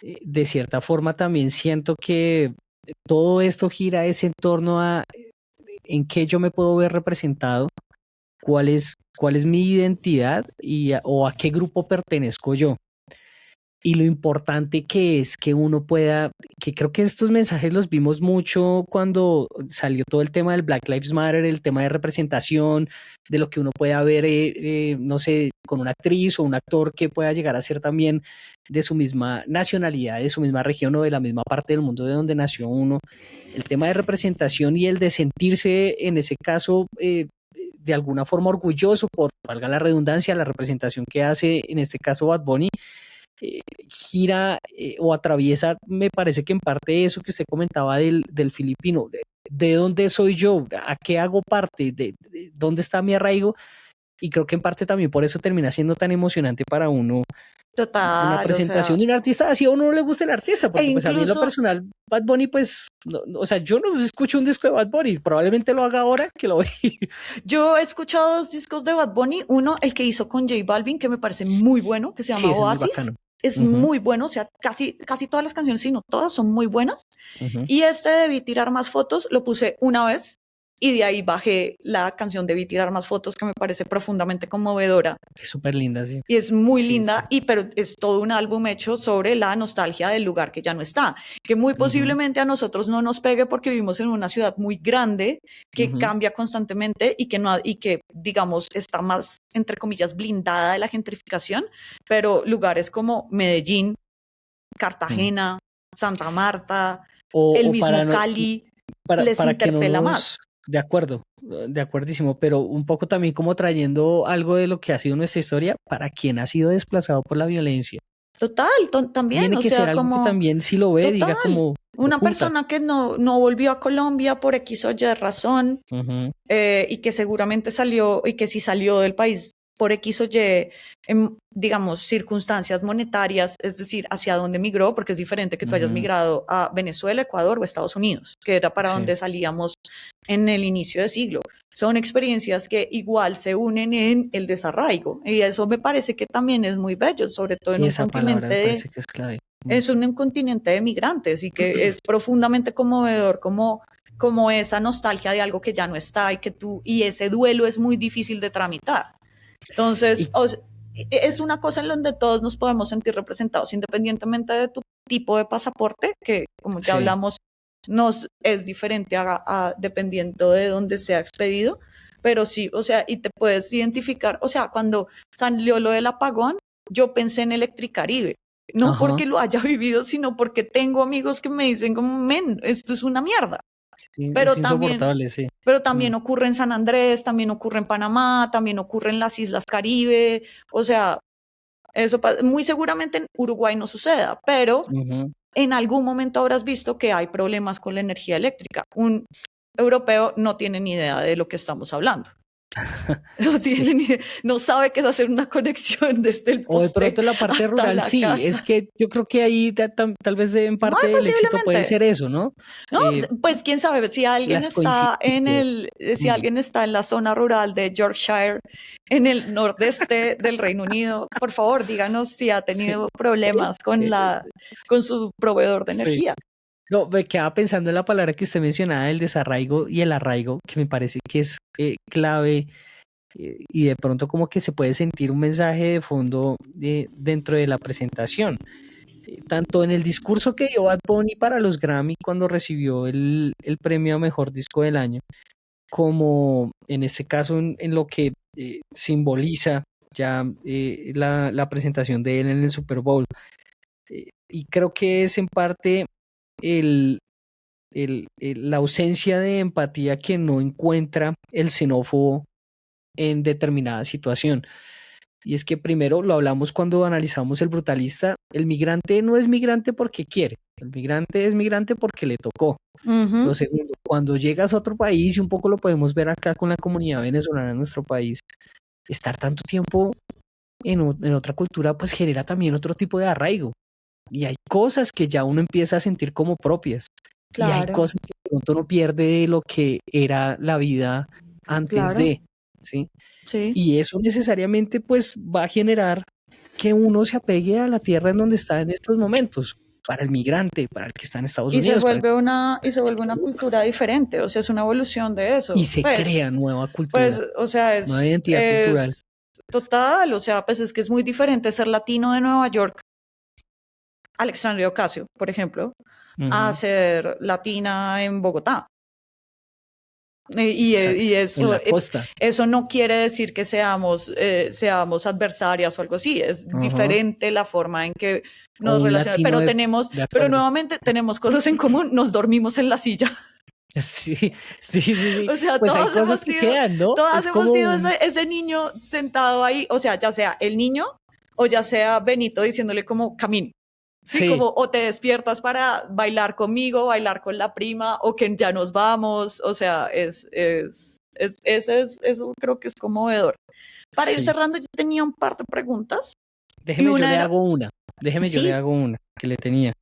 Speaker 4: de cierta forma también siento que todo esto gira en torno a en qué yo me puedo ver representado, cuál es mi identidad o a qué grupo pertenezco yo. Y lo importante que es que uno pueda, que creo que estos mensajes los vimos mucho cuando salió todo el tema del Black Lives Matter, el tema de representación, de lo que uno pueda ver, no sé, con una actriz o un actor que pueda llegar a ser también de su misma nacionalidad, de su misma región o de la misma parte del mundo de donde nació uno. El tema de representación y el de sentirse, en ese caso, de alguna forma orgulloso por, valga la redundancia, la representación que hace, en este caso, Bad Bunny, gira o atraviesa, me parece que en parte eso que usted comentaba del filipino, de dónde soy yo, a qué hago parte, de dónde está mi arraigo, y creo que en parte también por eso termina siendo tan emocionante para uno.
Speaker 1: Total,
Speaker 4: una presentación de un artista, así a uno no le gusta el artista, porque pues a mí en lo personal, Bad Bunny, pues, o sea, yo no escucho un disco de Bad Bunny, probablemente lo haga ahora que lo ve.
Speaker 1: Yo he escuchado 2 discos de Bad Bunny, uno, el que hizo con J Balvin, que me parece muy bueno, que se llama Oasis. Es muy bueno, o sea, casi todas las canciones, si no todas, son muy buenas. Y Debí tirar más fotos, lo puse una vez y de ahí bajé la canción Debí tirar más fotos, que me parece profundamente conmovedora.
Speaker 4: Es súper linda, sí.
Speaker 1: Y es muy linda, pero es todo un álbum hecho sobre la nostalgia del lugar que ya no está, que muy posiblemente a nosotros no nos pegue porque vivimos en una ciudad muy grande que cambia constantemente y que digamos está más, entre comillas, blindada de la gentrificación, pero lugares como Medellín, Cartagena, Santa Marta, el mismo Cali, les
Speaker 4: para que no
Speaker 1: interpela
Speaker 4: nos...
Speaker 1: más.
Speaker 4: De acuerdísimo, pero un poco también como trayendo algo de lo que ha sido nuestra historia para quien ha sido desplazado por la violencia.
Speaker 1: Total, también,
Speaker 4: Tiene
Speaker 1: o
Speaker 4: que
Speaker 1: sea,
Speaker 4: ser algo que
Speaker 1: como
Speaker 4: también si lo ve
Speaker 1: total,
Speaker 4: diga como
Speaker 1: una
Speaker 4: puta.
Speaker 1: persona que no volvió a Colombia por X o Y razón,
Speaker 4: Ujú.
Speaker 1: y que seguramente salió, y que si salió del país por X o Y, digamos, circunstancias monetarias, es decir, hacia dónde migró, porque es diferente que tú hayas
Speaker 4: Ujú.
Speaker 1: migrado a Venezuela, Ecuador o Estados Unidos, que era para
Speaker 4: Sí.
Speaker 1: donde salíamos en el inicio de siglo. Son experiencias que igual se unen en el desarraigo, y eso me parece que también es muy bello, sobre todo en
Speaker 4: Y
Speaker 1: un
Speaker 4: esa palabra
Speaker 1: continente
Speaker 4: me parece que es clave.
Speaker 1: es un continente de migrantes y que es profundamente conmovedor como esa nostalgia de algo que ya no está y ese duelo es muy difícil de tramitar. Entonces,
Speaker 4: Y
Speaker 1: es una cosa en donde todos nos podemos sentir representados, independientemente de tu tipo de pasaporte, que como ya
Speaker 4: sí,
Speaker 1: hablamos, nos es diferente dependiendo de dónde sea expedido, pero sí, o sea, y te puedes identificar, o sea, cuando salió lo del apagón, yo pensé en Electricaribe, no
Speaker 4: ajá,
Speaker 1: porque lo haya vivido, sino porque tengo amigos que me dicen como, men, esto es una mierda,
Speaker 4: sí, es
Speaker 1: pero también
Speaker 4: insoportable, sí.
Speaker 1: pero
Speaker 4: Mm.
Speaker 1: también ocurre en San Andrés, también ocurre en Panamá, también ocurre en las Islas Caribe, o sea, eso muy seguramente en Uruguay no suceda, pero
Speaker 4: Ujú.
Speaker 1: en algún momento habrás visto que hay problemas con la energía eléctrica. Un europeo no tiene ni idea de lo que estamos hablando. No
Speaker 4: Sí.
Speaker 1: tiene no sabe qué es hacer una conexión desde el
Speaker 4: O de
Speaker 1: poste
Speaker 4: pronto en la parte
Speaker 1: hasta
Speaker 4: rural,
Speaker 1: la
Speaker 4: sí, es
Speaker 1: casa.
Speaker 4: que yo creo que ahí tal vez en
Speaker 1: Muy
Speaker 4: parte del éxito puede
Speaker 1: posiblemente.
Speaker 4: ser eso, ¿no?
Speaker 1: No,
Speaker 4: Eh,
Speaker 1: pues quién sabe, si alguien
Speaker 4: las
Speaker 1: está
Speaker 4: coincidencias.
Speaker 1: si
Speaker 4: Mm.
Speaker 1: alguien está en la zona rural de Yorkshire, en el nordeste del Reino Unido, por favor, díganos si ha tenido problemas
Speaker 4: Eh,
Speaker 1: con su proveedor de
Speaker 4: sí.
Speaker 1: energía.
Speaker 4: No, me quedaba pensando en la palabra que usted mencionaba, el desarraigo y el arraigo, que me parece que es clave y de pronto como que se puede sentir un mensaje de fondo dentro de la presentación. Tanto en el discurso que dio Bad Bunny para los Grammy cuando recibió el premio a Mejor Disco del Año, como en este caso en lo que simboliza ya la presentación de él en el Super Bowl. Y creo que es en parte el, la ausencia de empatía que no encuentra el xenófobo en determinada situación. Y es que primero lo hablamos cuando analizamos el brutalista, el migrante no es migrante porque quiere, el migrante es migrante porque le tocó. Lo segundo, cuando llegas a otro país, y un poco lo podemos ver acá con la comunidad venezolana en nuestro país, estar tanto tiempo en otra cultura pues genera también otro tipo de arraigo. Y hay cosas que ya uno empieza a sentir como propias. Y hay
Speaker 1: Claro,
Speaker 4: cosas que de pronto uno pierde de lo que era la vida antes
Speaker 1: claro,
Speaker 4: de, ¿sí?
Speaker 1: sí.
Speaker 4: Y eso necesariamente pues va a generar que uno se apegue a la tierra en donde está en estos momentos, para el migrante, para el que está en Estados
Speaker 1: Y se
Speaker 4: Unidos,
Speaker 1: vuelve una cultura diferente, o sea, es una evolución de
Speaker 4: y
Speaker 1: eso.
Speaker 4: se crea nueva
Speaker 1: Pues,
Speaker 4: cultura,
Speaker 1: o sea,
Speaker 4: nueva identidad cultural.
Speaker 1: es total, o sea, pues es que es muy diferente ser latino de Nueva York, Alexandria Ocasio, por ejemplo, a
Speaker 4: Ujú,
Speaker 1: ser latina en Bogotá.
Speaker 4: exacto.
Speaker 1: Y
Speaker 4: En la costa.
Speaker 1: eso no quiere decir que seamos adversarias o algo así, es
Speaker 4: Ajá.
Speaker 1: diferente la forma en que
Speaker 4: O
Speaker 1: nos
Speaker 4: un
Speaker 1: relacionamos,
Speaker 4: latino de
Speaker 1: pero
Speaker 4: acuerdo.
Speaker 1: nuevamente tenemos cosas en común, nos dormimos en la silla.
Speaker 4: Sí, sí, sí, sí.
Speaker 1: O sea,
Speaker 4: Pues hay cosas que quedan, ¿no?
Speaker 1: todas
Speaker 4: Es
Speaker 1: hemos
Speaker 4: como
Speaker 1: sido ese niño sentado ahí, o sea, ya sea el niño o ya sea Benito diciéndole como camino. Sí,
Speaker 4: sí,
Speaker 1: como o te despiertas para bailar conmigo, bailar con la prima, o que ya nos vamos. O sea, eso creo que es conmovedor. Para ir
Speaker 4: sí.
Speaker 1: cerrando, yo tenía un par de preguntas. Y
Speaker 4: Déjeme, yo
Speaker 1: una
Speaker 4: le
Speaker 1: era,
Speaker 4: hago una. Déjeme, yo le
Speaker 1: sí,
Speaker 4: hago una que le tenía.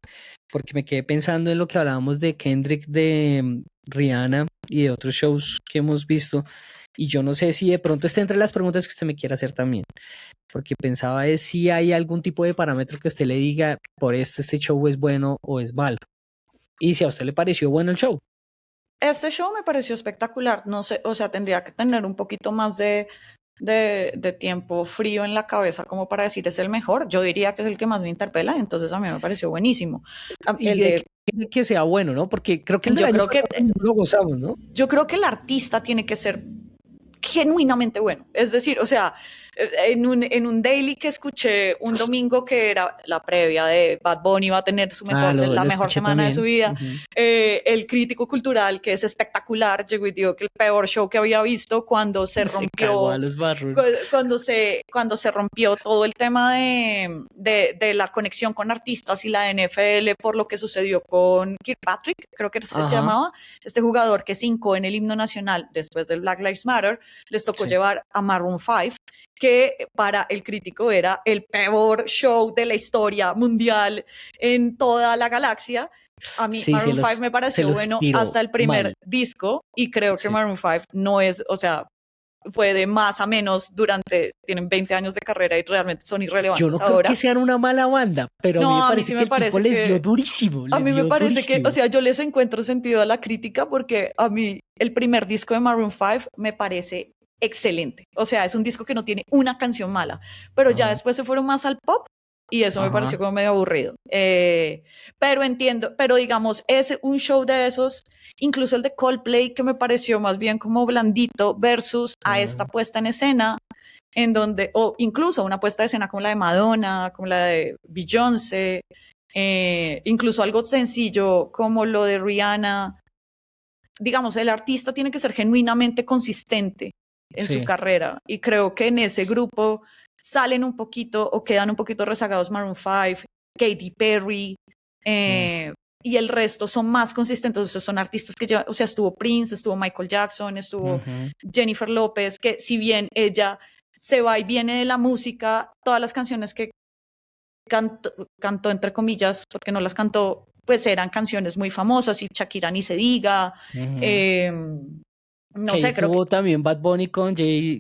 Speaker 4: Porque me quedé pensando en lo que hablábamos de Kendrick, de Rihanna y de otros shows que hemos visto. Y yo no sé si de pronto está entre las preguntas que usted me quiera hacer también. Porque pensaba es si hay algún tipo de parámetro que usted le diga, por esto este show es bueno o es malo. Y si a usted le pareció bueno el show.
Speaker 1: este show me pareció espectacular. No sé, o sea, tendría que tener un poquito más de tiempo frío en la cabeza como para decir es el mejor. Yo diría que es el que más me interpela, entonces a mí me pareció buenísimo.
Speaker 4: Y
Speaker 1: El de,
Speaker 4: que sea bueno, ¿no? Porque creo que el del
Speaker 1: yo
Speaker 4: año
Speaker 1: creo que
Speaker 4: pasado no lo gozamos, ¿no?
Speaker 1: yo creo que el artista tiene que ser genuinamente bueno. Es decir, o sea, en un daily que escuché un domingo que era la previa de Bad Bunny va a tener su la mejor semana de su vida, el crítico cultural, que es espectacular, llegó y dijo que el peor show que había visto cuando se rompió, cuando se rompió todo el tema de la conexión con artistas y la NFL por lo que sucedió con Kirkpatrick, creo que se llamaba, este jugador que hincó en el himno nacional después del Black Lives Matter, les tocó llevar a Maroon 5, que para el crítico era el peor show de la historia mundial en toda la galaxia. A mí Maroon 5 me pareció bueno hasta el primer disco, y creo que Maroon 5 no es, o sea, fue de más a menos tienen 20 años de carrera y realmente son irrelevantes ahora.
Speaker 4: Yo no creo que sean una mala banda, pero a mí me parece que el tipo les dio durísimo.
Speaker 1: A mí me parece que, o sea, yo les encuentro sentido a la crítica porque a mí el primer disco de Maroon 5 me parece excelente. O sea, es un disco que no tiene una canción mala, pero ya después se fueron más al pop y eso me pareció como medio aburrido. Pero entiendo, pero digamos, es un show de esos, incluso el de Coldplay, que me pareció más bien como blandito versus a esta puesta en escena, en donde, o incluso una puesta de escena como la de Madonna, como la de Beyoncé, incluso algo sencillo como lo de Rihanna. Digamos, el artista tiene que ser genuinamente consistente en su carrera, y creo que en ese grupo salen un poquito o quedan un poquito rezagados Maroon 5, Katy Perry, y el resto son más consistentes. O sea, son artistas que llevan, o sea, estuvo Prince, estuvo Michael Jackson, estuvo Jennifer López, que si bien ella se va y viene de la música, todas las canciones que cantó entre comillas, porque no las cantó, pues eran canciones muy famosas, y Shakira ni se diga. No sé, creo que
Speaker 4: también Bad Bunny con J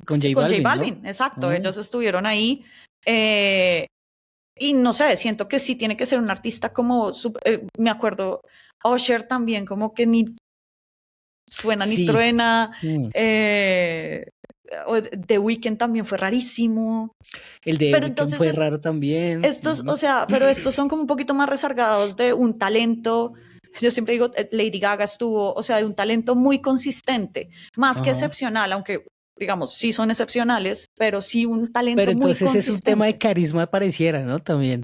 Speaker 4: Balvin,
Speaker 1: ¿no? Exacto, ellos estuvieron ahí. Y no sé, siento que sí tiene que ser un artista como, me acuerdo, Usher también, como que ni suena ni truena. The Weeknd también fue rarísimo.
Speaker 4: El de Weeknd fue raro también.
Speaker 1: Estos, o sea, pero estos son como un poquito más rezagados de un talento. Yo siempre digo, Lady Gaga estuvo, o sea, de un talento muy consistente, más que excepcional, aunque digamos, sí son excepcionales, pero sí un talento muy consistente.
Speaker 4: Pero entonces es un tema de carisma, pareciera, ¿no? También.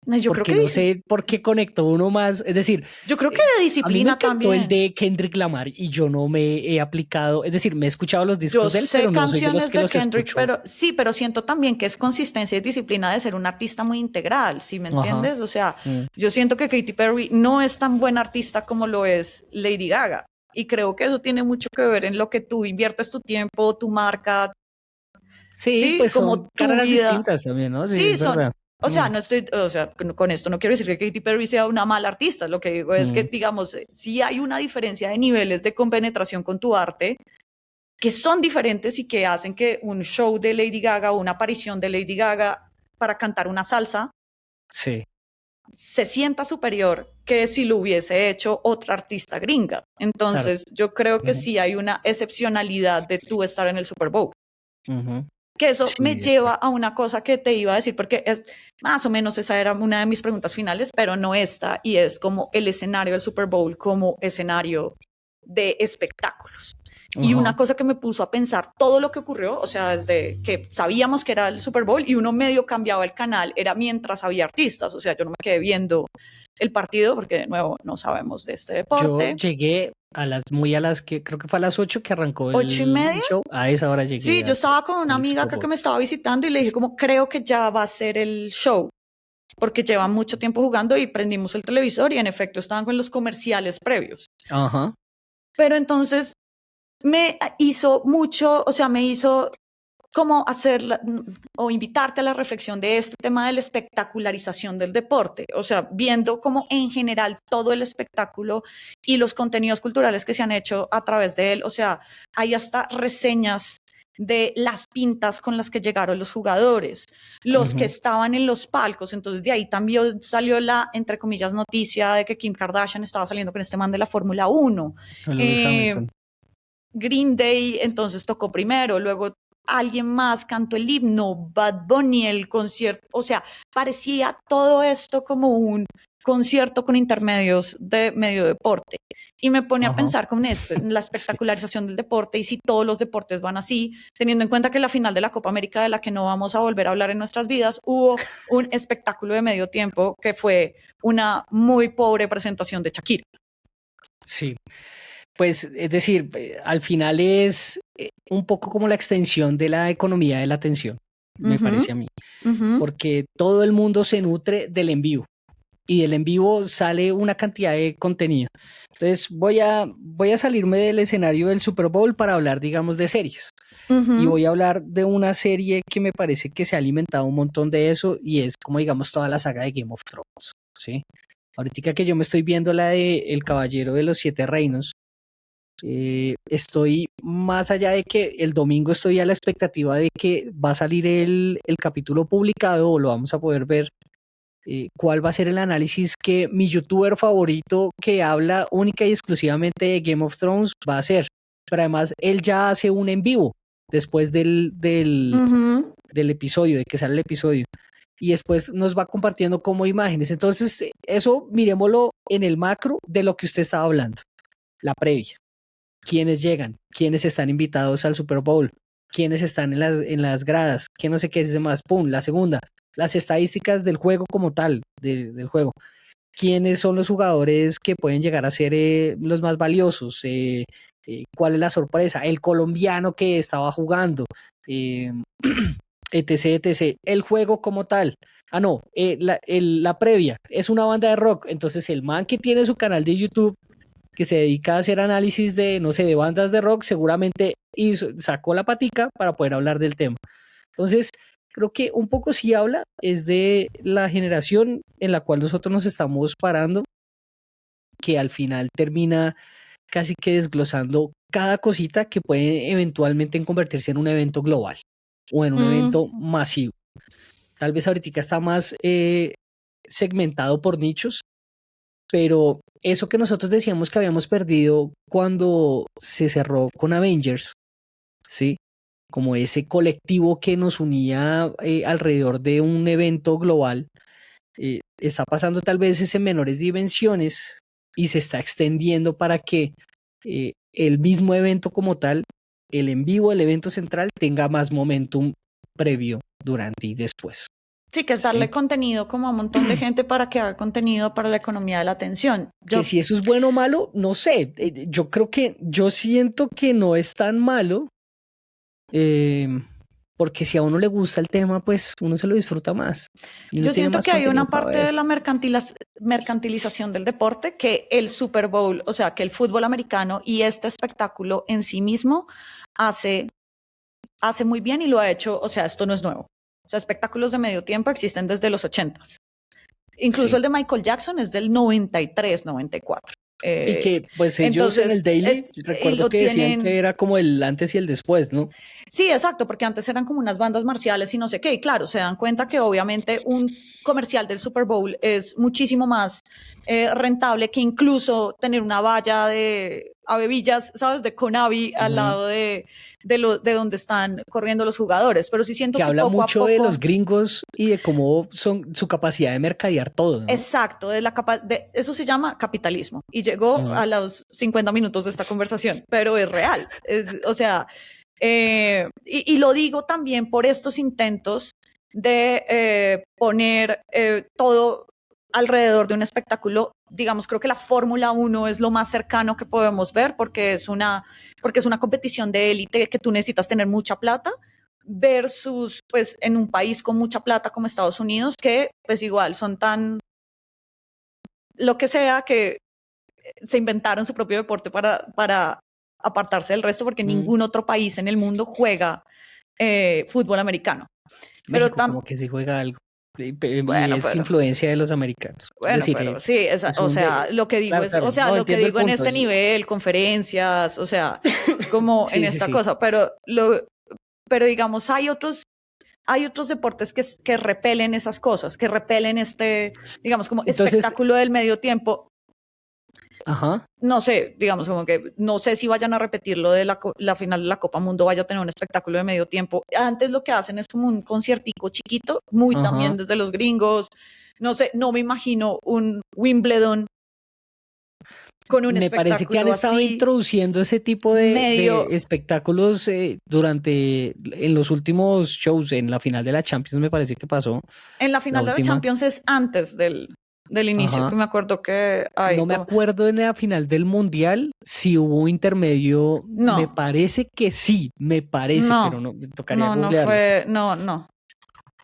Speaker 1: Yo
Speaker 4: porque
Speaker 1: creo que
Speaker 4: no sé por qué conectó uno más, es decir,
Speaker 1: yo creo que de disciplina
Speaker 4: a mí me
Speaker 1: también.
Speaker 4: el de Kendrick Lamar y yo no me he aplicado, es decir, me he escuchado los discos de él, pero no soy de los que los escucho.
Speaker 1: Pero siento también que es consistencia y disciplina de ser un artista muy integral, ¿sí me entiendes? O sea, yo siento que Katy Perry no es tan buena artista como lo es Lady Gaga, y creo que eso tiene mucho que ver en lo que tú inviertes tu tiempo, tu marca.
Speaker 4: Sí, pues como son carreras distintas también, ¿no?
Speaker 1: Sí, son. O sea, no estoy, o sea, con esto no quiero decir que Katy Perry sea una mala artista. Lo que digo es que, digamos, sí hay una diferencia de niveles de compenetración con tu arte que son diferentes y que hacen que un show de Lady Gaga o una aparición de Lady Gaga para cantar una salsa se sienta superior que si lo hubiese hecho otra artista gringa. Entonces, yo creo que sí hay una excepcionalidad de tú estar en el Super Bowl. Que eso me lleva a una cosa que te iba a decir, porque más o menos esa era una de mis preguntas finales, pero no esta, y es como el escenario del Super Bowl como escenario de espectáculos. Y una cosa que me puso a pensar todo lo que ocurrió, o sea, desde que sabíamos que era el Super Bowl y uno medio cambiaba el canal, era mientras había artistas. O sea, yo no me quedé viendo el partido porque, de nuevo, no sabemos de este deporte.
Speaker 4: Yo llegué a las que creo que fue a las 8 que arrancó el
Speaker 1: 8:30
Speaker 4: show. A esa hora llegué.
Speaker 1: Sí, yo estaba con una amiga acá que me estaba visitando y le dije como, creo que ya va a ser el show, porque llevan mucho tiempo jugando, y prendimos el televisor y en efecto estaban con los comerciales previos. Pero entonces me hizo como hacer o invitarte a la reflexión de este tema de la espectacularización del deporte, o sea, viendo como en general todo el espectáculo y los contenidos culturales que se han hecho a través de él. O sea, hay hasta reseñas de las pintas con las que llegaron los jugadores, los que estaban en los palcos. Entonces de ahí también salió la, entre comillas, noticia de que Kim Kardashian estaba saliendo con este man de la Fórmula 1. Green Day entonces tocó primero, luego alguien más cantó el himno, Bad Bunny, el concierto. O sea, parecía todo esto como un concierto con intermedios de medio deporte. Y me pone a
Speaker 4: Ajá.
Speaker 1: pensar con esto, en la espectacularización del deporte y si todos los deportes van así, teniendo en cuenta que la final de la Copa América, de la que no vamos a volver a hablar en nuestras vidas, hubo un espectáculo de medio tiempo que fue una muy pobre presentación de Shakira.
Speaker 4: Sí, pues es decir, al final es un poco como la extensión de la economía de la atención, me parece a mí, porque todo el mundo se nutre del en vivo y del en vivo sale una cantidad de contenido. Entonces voy a salirme del escenario del Super Bowl para hablar, digamos, de series. Y voy a hablar de una serie que me parece que se ha alimentado un montón de eso y es como, digamos, toda la saga de Game of Thrones, ¿sí? Ahorita que yo me estoy viendo la de El Caballero de los Siete Reinos, estoy más allá de que el domingo estoy a la expectativa de que va a salir el capítulo publicado o lo vamos a poder ver. ¿Cuál va a ser el análisis que mi youtuber favorito que habla única y exclusivamente de Game of Thrones va a hacer? Pero además él ya hace un en vivo después del episodio, de que sale el episodio. Y después nos va compartiendo como imágenes. Entonces, eso miremoslo en el macro de lo que usted estaba hablando. La previa. ¿Quiénes llegan? ¿Quiénes están invitados al Super Bowl? ¿Quiénes están en las gradas? ¿Qué no sé qué es más? ¡Pum! La segunda. Las estadísticas del juego como tal, del juego. ¿Quiénes son los jugadores que pueden llegar a ser los más valiosos? ¿Cuál es la sorpresa? El colombiano que estaba jugando. Etc, etc. El juego como tal. Ah, no, la previa es una banda de rock. Entonces el man que tiene su canal de YouTube que se dedica a hacer análisis de, no sé, de bandas de rock, seguramente sacó la patica para poder hablar del tema. Entonces, creo que un poco sí habla, es de la generación en la cual nosotros nos estamos parando, que al final termina casi que desglosando cada cosita que puede eventualmente convertirse en un evento global o en un evento masivo. Tal vez ahorita está más segmentado por nichos, pero eso que nosotros decíamos que habíamos perdido cuando se cerró con Avengers, ¿sí? Como ese colectivo que nos unía alrededor de un evento global, está pasando tal vez en menores dimensiones y se está extendiendo para que el mismo evento como tal, el en vivo, el evento central, tenga más momentum previo, durante y después.
Speaker 1: Sí, que es darle contenido como a un montón de gente para que haga contenido para la economía de la atención.
Speaker 4: Que si eso es bueno o malo, no sé. Yo siento que no es tan malo, porque si a uno le gusta el tema, pues uno se lo disfruta más.
Speaker 1: Yo siento que hay una parte de la mercantilización del deporte que el Super Bowl, o sea, que el fútbol americano y este espectáculo en sí mismo hace muy bien y lo ha hecho, o sea, esto no es nuevo. O sea, espectáculos de medio tiempo existen desde los 80s. Incluso el de Michael Jackson es del 93, 94.
Speaker 4: Y que pues ellos en el Daily, recuerdo que decían que era como el antes y el después, ¿no?
Speaker 1: Sí, exacto, porque antes eran como unas bandas marciales y no sé qué. Y claro, se dan cuenta que obviamente un comercial del Super Bowl es muchísimo más rentable que incluso tener una valla de avevillas, ¿sabes? De Conavi al lado de donde están corriendo los jugadores. Pero sí siento que
Speaker 4: habla
Speaker 1: poco
Speaker 4: mucho
Speaker 1: a poco,
Speaker 4: de los gringos y de cómo son su capacidad de mercadear todo, ¿no?
Speaker 1: Exacto, eso se llama capitalismo. Y llegó a los 50 minutos de esta conversación, pero es real. O sea, y lo digo también por estos intentos de poner todo alrededor de un espectáculo. Digamos, creo que la Fórmula 1 es lo más cercano que podemos ver porque es una competición de élite que tú necesitas tener mucha plata versus, pues, en un país con mucha plata como Estados Unidos, que pues igual son tan lo que sea que se inventaron su propio deporte para apartarse del resto porque ningún otro país en el mundo juega fútbol americano.
Speaker 4: México como que sí juega algo. Bueno, es influencia de los americanos.
Speaker 1: Bueno,
Speaker 4: decir,
Speaker 1: pero sí, o sea, lo que digo es, o sea, lo que digo en este nivel, conferencias, o sea, como en esta cosa, pero digamos, hay otros deportes que repelen esas cosas, que repelen digamos, como espectáculo del medio tiempo.
Speaker 4: Ajá.
Speaker 1: No sé, digamos, como que no sé si vayan a repetir lo de la final de la Copa Mundo, vaya a tener un espectáculo de medio tiempo. Antes lo que hacen es como un conciertico chiquito, muy también desde los gringos, No sé, no me imagino un Wimbledon con un
Speaker 4: Me parece que han
Speaker 1: espectáculo
Speaker 4: estado
Speaker 1: así
Speaker 4: introduciendo ese tipo de
Speaker 1: medio
Speaker 4: espectáculos en los últimos shows, en la final de la Champions me parece que pasó,
Speaker 1: en la
Speaker 4: la
Speaker 1: final de la
Speaker 4: última.
Speaker 1: Champions es antes del inicio, que
Speaker 4: Ajá.
Speaker 1: me acuerdo que hay
Speaker 4: No me
Speaker 1: como,
Speaker 4: acuerdo en la final del Mundial si hubo intermedio, me
Speaker 1: no,
Speaker 4: parece que sí, me parece, pero
Speaker 1: no,
Speaker 4: no, me tocaría
Speaker 1: no
Speaker 4: googlearlo.
Speaker 1: fue, no fue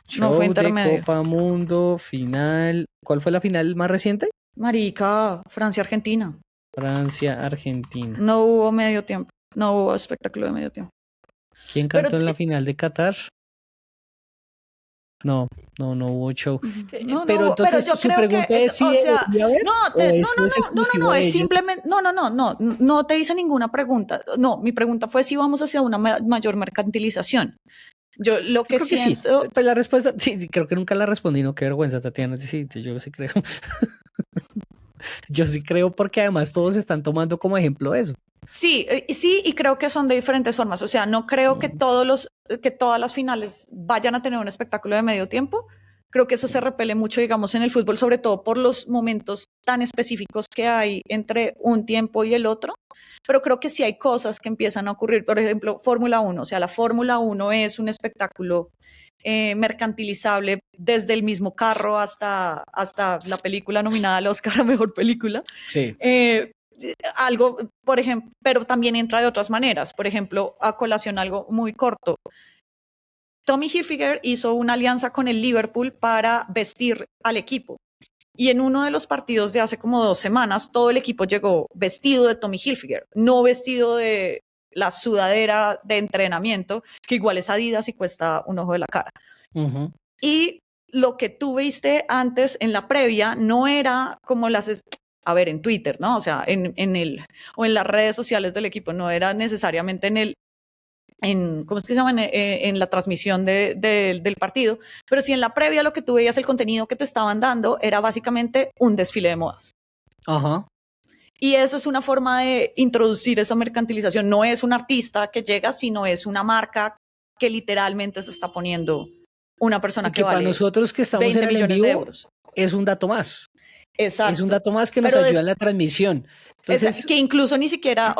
Speaker 4: Show de
Speaker 1: intermedio.
Speaker 4: Copa Mundo, final. ¿Cuál fue la final más reciente?
Speaker 1: Marica, Francia-Argentina.
Speaker 4: Francia, Argentina.
Speaker 1: No hubo medio tiempo, no hubo espectáculo de medio tiempo.
Speaker 4: ¿Quién
Speaker 1: Pero
Speaker 4: cantó en la final de Qatar? No, no hubo show.
Speaker 1: no
Speaker 4: Pero
Speaker 1: hubo, pero
Speaker 4: entonces
Speaker 1: yo
Speaker 4: su
Speaker 1: creo que,
Speaker 4: pregunta es si
Speaker 1: o sea,
Speaker 4: debería haber
Speaker 1: no,
Speaker 4: o eso es exclusivo
Speaker 1: no,
Speaker 4: de
Speaker 1: es
Speaker 4: ellos.
Speaker 1: simplemente, no te hice ninguna pregunta. No, mi pregunta fue si vamos hacia una mayor mercantilización. Yo lo
Speaker 4: Yo
Speaker 1: que
Speaker 4: creo que sí.
Speaker 1: siento,
Speaker 4: Pues la respuesta, sí, sí, creo que nunca la respondí, no, qué vergüenza, Tatiana. Sí, sí, yo sí creo. Yo sí creo porque además todos están tomando como ejemplo eso.
Speaker 1: sí, sí, y creo que son de diferentes formas. O sea, no creo que que todas las finales vayan a tener un espectáculo de medio tiempo. Creo que eso se repele mucho, digamos, en el fútbol, sobre todo por los momentos tan específicos que hay entre un tiempo y el otro. Pero creo que sí hay cosas que empiezan a ocurrir. Por ejemplo, Fórmula Uno. O sea, la Fórmula Uno es un espectáculo mercantilizable desde el mismo carro hasta la película nominada al Oscar a Mejor Película.
Speaker 4: Sí.
Speaker 1: Algo, por ejemplo, pero también entra de otras maneras. Por ejemplo, a colación algo muy corto. Tommy Hilfiger hizo una alianza con el Liverpool para vestir al equipo. Y en uno de los partidos de hace como 2 semanas, todo el equipo llegó vestido de Tommy Hilfiger, no vestido de la sudadera de entrenamiento, que igual es Adidas y cuesta un ojo de la cara.
Speaker 4: Uh-huh.
Speaker 1: Y lo que tú viste antes en la previa no era como en Twitter, ¿no? O sea, o en las redes sociales del equipo, no era necesariamente ¿cómo es que se llama? En la transmisión del partido, pero sí en la previa lo que tú veías, el contenido que te estaban dando era básicamente un desfile de modas.
Speaker 4: Ajá.
Speaker 1: Y eso es una forma de introducir esa mercantilización. No es un artista que llega, sino es una marca que literalmente se está poniendo una persona
Speaker 4: Y
Speaker 1: que
Speaker 4: para
Speaker 1: vale
Speaker 4: nosotros que estamos
Speaker 1: 20
Speaker 4: en el en
Speaker 1: millones de
Speaker 4: vivo
Speaker 1: euros.
Speaker 4: es un dato más.
Speaker 1: Exacto.
Speaker 4: Es un dato más que nos
Speaker 1: Pero
Speaker 4: ayuda en la transmisión. Entonces,
Speaker 1: que incluso ni siquiera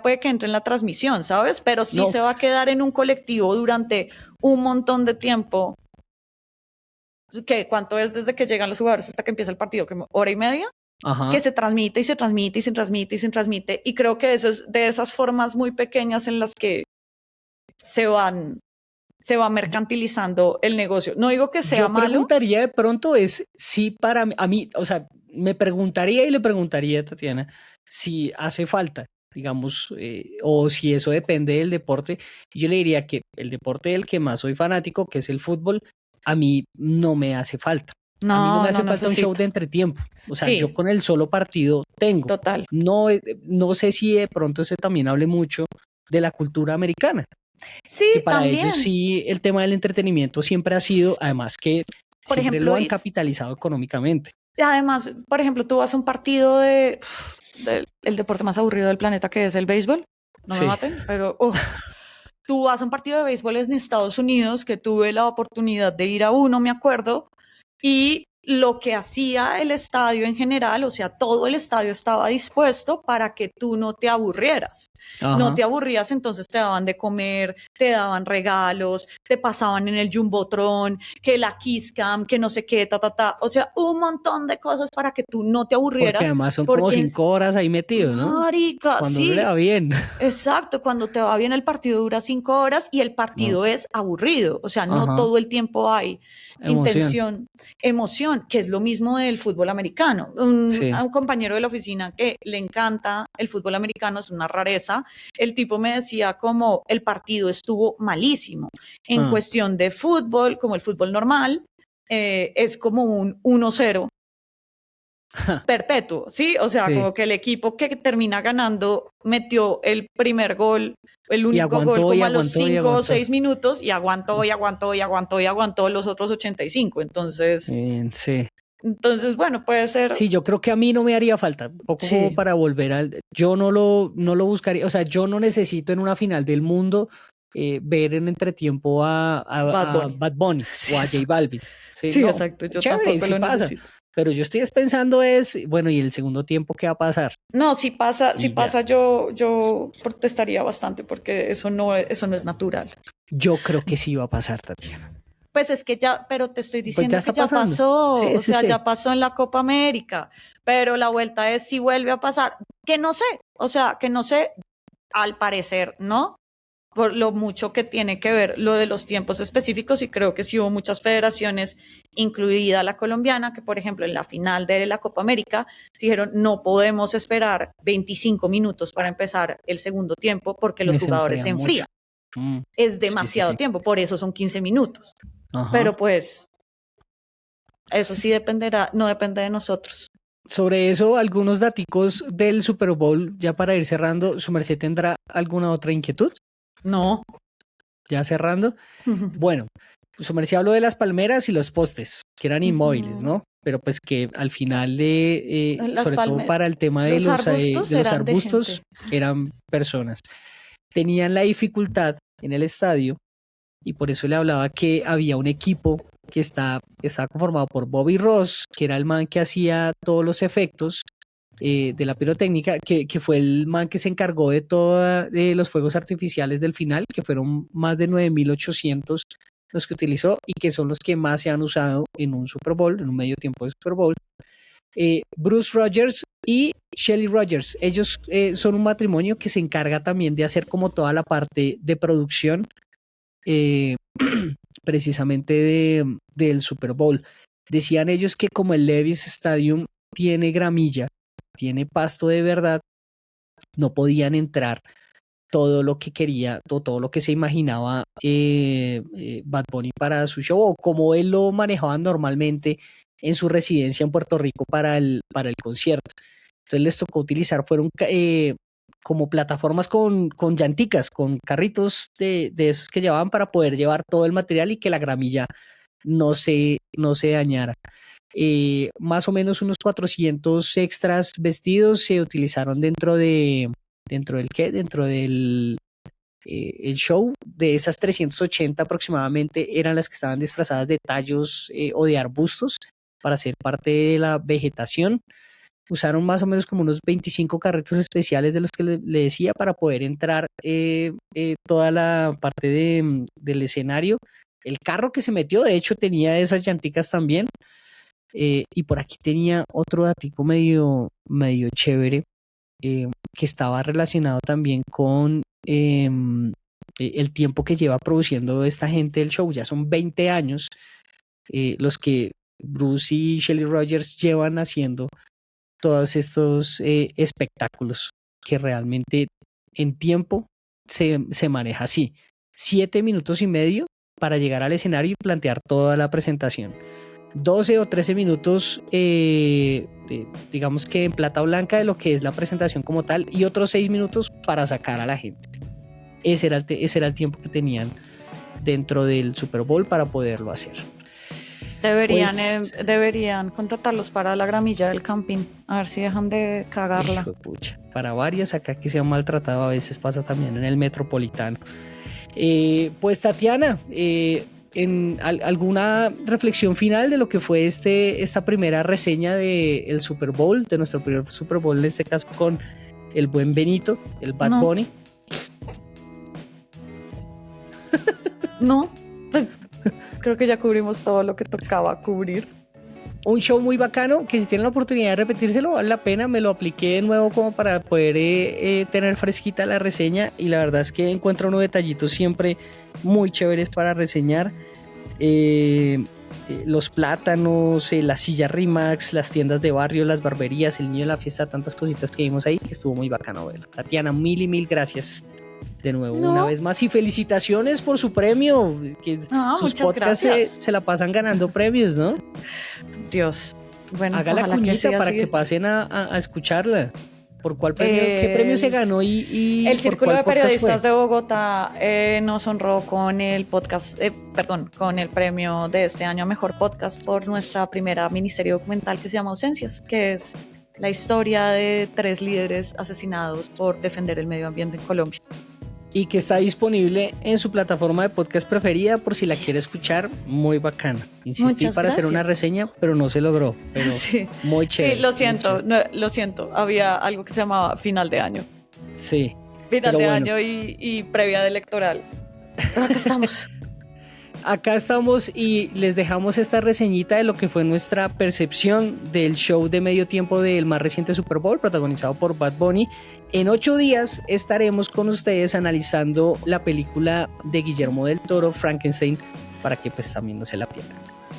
Speaker 1: puede que entre en la transmisión, ¿sabes? Pero sí
Speaker 4: no,
Speaker 1: se va a quedar en un colectivo durante un montón de tiempo. ¿Cuánto es desde que llegan los jugadores hasta que empieza el partido? ¿Hora y media?
Speaker 4: ajá.
Speaker 1: Que se transmite y se transmite y se transmite y se transmite. Y creo que eso es de esas formas muy pequeñas en las que se va mercantilizando el negocio. No digo que sea
Speaker 4: Yo
Speaker 1: malo.
Speaker 4: preguntaría de pronto es si a mí, o sea, me preguntaría y le preguntaría a Tatiana si hace falta, digamos, o si eso depende del deporte. Yo le diría que el deporte del que más soy fanático, que es el fútbol, a mí no me hace falta. A mí no me hace falta un show de entretiempo. O sea,
Speaker 1: Sí,
Speaker 4: yo con el solo partido tengo.
Speaker 1: total.
Speaker 4: No, no sé si de pronto ese también hable mucho de la cultura americana.
Speaker 1: Sí,
Speaker 4: Que para
Speaker 1: también.
Speaker 4: ellos sí el tema del entretenimiento siempre ha sido, además que
Speaker 1: Por
Speaker 4: siempre
Speaker 1: ejemplo,
Speaker 4: lo han capitalizado económicamente.
Speaker 1: además, por ejemplo, tú vas a un partido del deporte más aburrido del planeta, que es el béisbol. No
Speaker 4: Sí.
Speaker 1: me maten, pero tú vas a un partido de béisbol en Estados Unidos, que tuve la oportunidad de ir a uno, me acuerdo, y lo que hacía el estadio en general, o sea, todo el estadio estaba dispuesto para que tú no te aburrieras.
Speaker 4: Ajá.
Speaker 1: No te aburrías, entonces te daban de comer, te daban regalos, te pasaban en el Jumbotron, que la Kiss Cam, que no sé qué, O sea, un montón de cosas para que tú no te aburrieras.
Speaker 4: Porque además son como 5 horas ahí metidos, ¿no?
Speaker 1: Marica,
Speaker 4: Cuando
Speaker 1: sí.
Speaker 4: le va bien.
Speaker 1: Exacto, cuando te va bien el partido dura 5 horas y el partido es aburrido. O sea, no todo el tiempo hay emoción, que es lo mismo del fútbol americano. Un compañero de la oficina que le encanta el fútbol americano, es una rareza. El tipo me decía como el partido estuvo malísimo. En cuestión de fútbol, como el fútbol normal, es como un 1-0 perpetuo, ¿sí? O sea, como que el equipo que termina ganando metió el primer gol, el único gol como a los 5 o 6 minutos y aguantó los otros 85. Entonces,
Speaker 4: sí.
Speaker 1: Entonces, bueno, puede ser.
Speaker 4: Sí, yo creo que a mí no me haría falta, un poco como para volver yo no lo buscaría, o sea, yo no necesito en una final del mundo ver en entretiempo a Bad Bunny
Speaker 1: Sí,
Speaker 4: o a J Balvin.
Speaker 1: Sí,
Speaker 4: no,
Speaker 1: exacto. Yo
Speaker 4: chévere,
Speaker 1: tampoco
Speaker 4: sí
Speaker 1: lo
Speaker 4: pasa.
Speaker 1: necesito.
Speaker 4: Pero yo estoy pensando bueno, ¿y el segundo tiempo qué va a pasar?
Speaker 1: No, si pasa,
Speaker 4: Y
Speaker 1: yo protestaría bastante porque eso no es natural.
Speaker 4: yo creo que sí va a pasar, Tatiana.
Speaker 1: Pues es que ya, pero te estoy
Speaker 4: Pues
Speaker 1: diciendo
Speaker 4: ya está
Speaker 1: que ya
Speaker 4: pasando.
Speaker 1: pasó,
Speaker 4: Sí,
Speaker 1: o
Speaker 4: sí,
Speaker 1: sea,
Speaker 4: sí.
Speaker 1: ya pasó en la Copa América, pero la vuelta es si vuelve a pasar, que no sé, o sea, que no sé, al parecer, ¿no? Por lo mucho que tiene que ver lo de los tiempos específicos y creo que sí hubo muchas federaciones, incluida la colombiana, que por ejemplo en la final de la Copa América dijeron no podemos esperar 25 minutos para empezar el segundo tiempo porque los jugadores se enfrían. Es demasiado tiempo, por eso son 15 minutos.
Speaker 4: Ajá.
Speaker 1: Pero pues eso sí dependerá, no depende de nosotros.
Speaker 4: Sobre eso, algunos daticos del Super Bowl, ya para ir cerrando, ¿su merced tendrá alguna otra inquietud?
Speaker 1: No.
Speaker 4: Ya cerrando. Bueno, su merced habló de las palmeras y los postes, que eran inmóviles, ¿no? Pero pues que al final, sobre todo para el tema de los arbustos, eran personas. Tenían la dificultad en el estadio y por eso le hablaba que había un equipo que estaba conformado por Bobby Ross, que era el man que hacía todos los efectos de la pirotécnica, que fue el man que se encargó de todos los fuegos artificiales del final, que fueron más de 9.800 los que utilizó y que son los que más se han usado en un Super Bowl, en un medio tiempo de Super Bowl. Bruce Rogers y Shelly Rogers, ellos son un matrimonio que se encarga también de hacer como toda la parte de producción precisamente del Super Bowl. Decían ellos que como el Levi's Stadium tiene gramilla, tiene pasto de verdad, no podían entrar todo lo que quería, todo lo que se imaginaba Bad Bunny para su show, o como él lo manejaba normalmente en su residencia en Puerto Rico para el concierto. Entonces les tocó utilizar, fueron como plataformas con llanticas, con carritos de esos que llevaban para poder llevar todo el material y que la gramilla no se dañara. Más o menos unos 400 extras vestidos se utilizaron dentro del el show. De esas 380 aproximadamente eran las que estaban disfrazadas de tallos o de arbustos para ser parte de la vegetación. Usaron más o menos como unos 25 carritos especiales de los que le decía para poder entrar toda la parte del escenario. El carro que se metió, de hecho, tenía esas llanticas también. Y por aquí tenía otro datico medio chévere que estaba relacionado también con el tiempo que lleva produciendo esta gente el show. Ya son 20 años los que Bruce y Shelly Rogers llevan haciendo todos estos espectáculos, que realmente en tiempo se maneja así. 7 minutos y medio para llegar al escenario y plantear toda la presentación. 12 o 13 minutos, digamos que en plata blanca de lo que es la presentación como tal, y otros 6 minutos para sacar a la gente. Ese era el tiempo que tenían dentro del Super Bowl para poderlo hacer.
Speaker 1: Deberían contratarlos para la gramilla del camping, a ver si dejan de cagarla.
Speaker 4: Hijo de pucha. Para varias acá que se han maltratado, a veces pasa también en el Metropolitano. Pues Tatiana, en alguna reflexión final de lo que fue esta primera reseña del Super Bowl, de nuestro primer Super Bowl, en este caso con el buen Benito, el Bad Bunny.
Speaker 1: No, pues creo que ya cubrimos todo lo que tocaba cubrir.
Speaker 4: Un show muy bacano que si tienen la oportunidad de repetírselo vale la pena. Me lo apliqué de nuevo como para poder tener fresquita la reseña, y la verdad es que encuentro unos detallitos siempre muy chéveres para reseñar. Los plátanos, la silla Rimax, las tiendas de barrio, las barberías, el niño de la fiesta, tantas cositas que vimos ahí que estuvo muy bacano verlo. Tatiana, mil gracias de nuevo una vez más, y felicitaciones por su premio, que sus podcasts se la pasan ganando premios, ¿no?
Speaker 1: Dios, bueno,
Speaker 4: haga la cuñita para que pasen a escucharla. ¿Por cuál premio? ¿Qué premio se ganó?
Speaker 1: El Círculo de Periodistas de Bogotá nos honró con el podcast, con el premio de este año a Mejor Podcast por nuestra primera miniserie documental que se llama Ausencias, que es la historia de 3 líderes asesinados por defender el medio ambiente en Colombia.
Speaker 4: y que está disponible en su plataforma de podcast preferida por si la quiere escuchar. Muy bacana. Insistí
Speaker 1: Muchas
Speaker 4: para hacer una
Speaker 1: gracias.
Speaker 4: reseña, pero no se logró. Pero
Speaker 1: Sí.
Speaker 4: muy chévere.
Speaker 1: Sí, lo
Speaker 4: muy
Speaker 1: siento,
Speaker 4: chévere.
Speaker 1: lo siento. Había algo que se llamaba final de año.
Speaker 4: Sí.
Speaker 1: Final
Speaker 4: Pero
Speaker 1: de
Speaker 4: bueno.
Speaker 1: año y previa de electoral. Pero acá estamos.
Speaker 4: Acá estamos y les dejamos esta reseñita de lo que fue nuestra percepción del show de medio tiempo del más reciente Super Bowl protagonizado por Bad Bunny. En 8 días estaremos con ustedes analizando la película de Guillermo del Toro, Frankenstein, para que pues también no se la pierdan.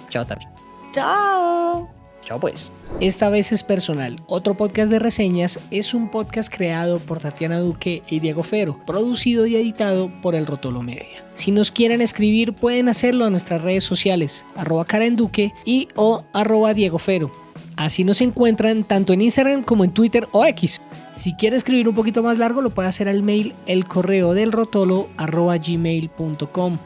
Speaker 4: Chao, Tati.
Speaker 1: Chao.
Speaker 4: Chao pues.
Speaker 5: Esta vez es personal. Otro podcast de reseñas es un podcast creado por Tatiana Duque y Diego Fero, producido y editado por El Rotolo Media. Si nos quieren escribir pueden hacerlo a nuestras redes sociales, @KarenDuque y o @Diego Fero. Así nos encuentran tanto en Instagram como en Twitter o X. Si quiere escribir un poquito más largo lo puede hacer al mail elcorreodelrotolo@gmail.com.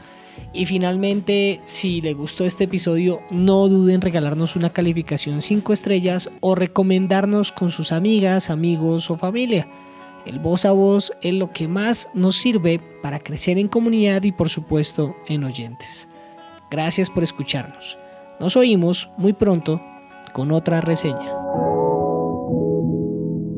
Speaker 5: Y finalmente, si le gustó este episodio, no duden en regalarnos una calificación 5 estrellas o recomendarnos con sus amigas, amigos o familia. El voz a voz es lo que más nos sirve para crecer en comunidad y por supuesto en oyentes. Gracias por escucharnos. Nos oímos muy pronto con otra reseña.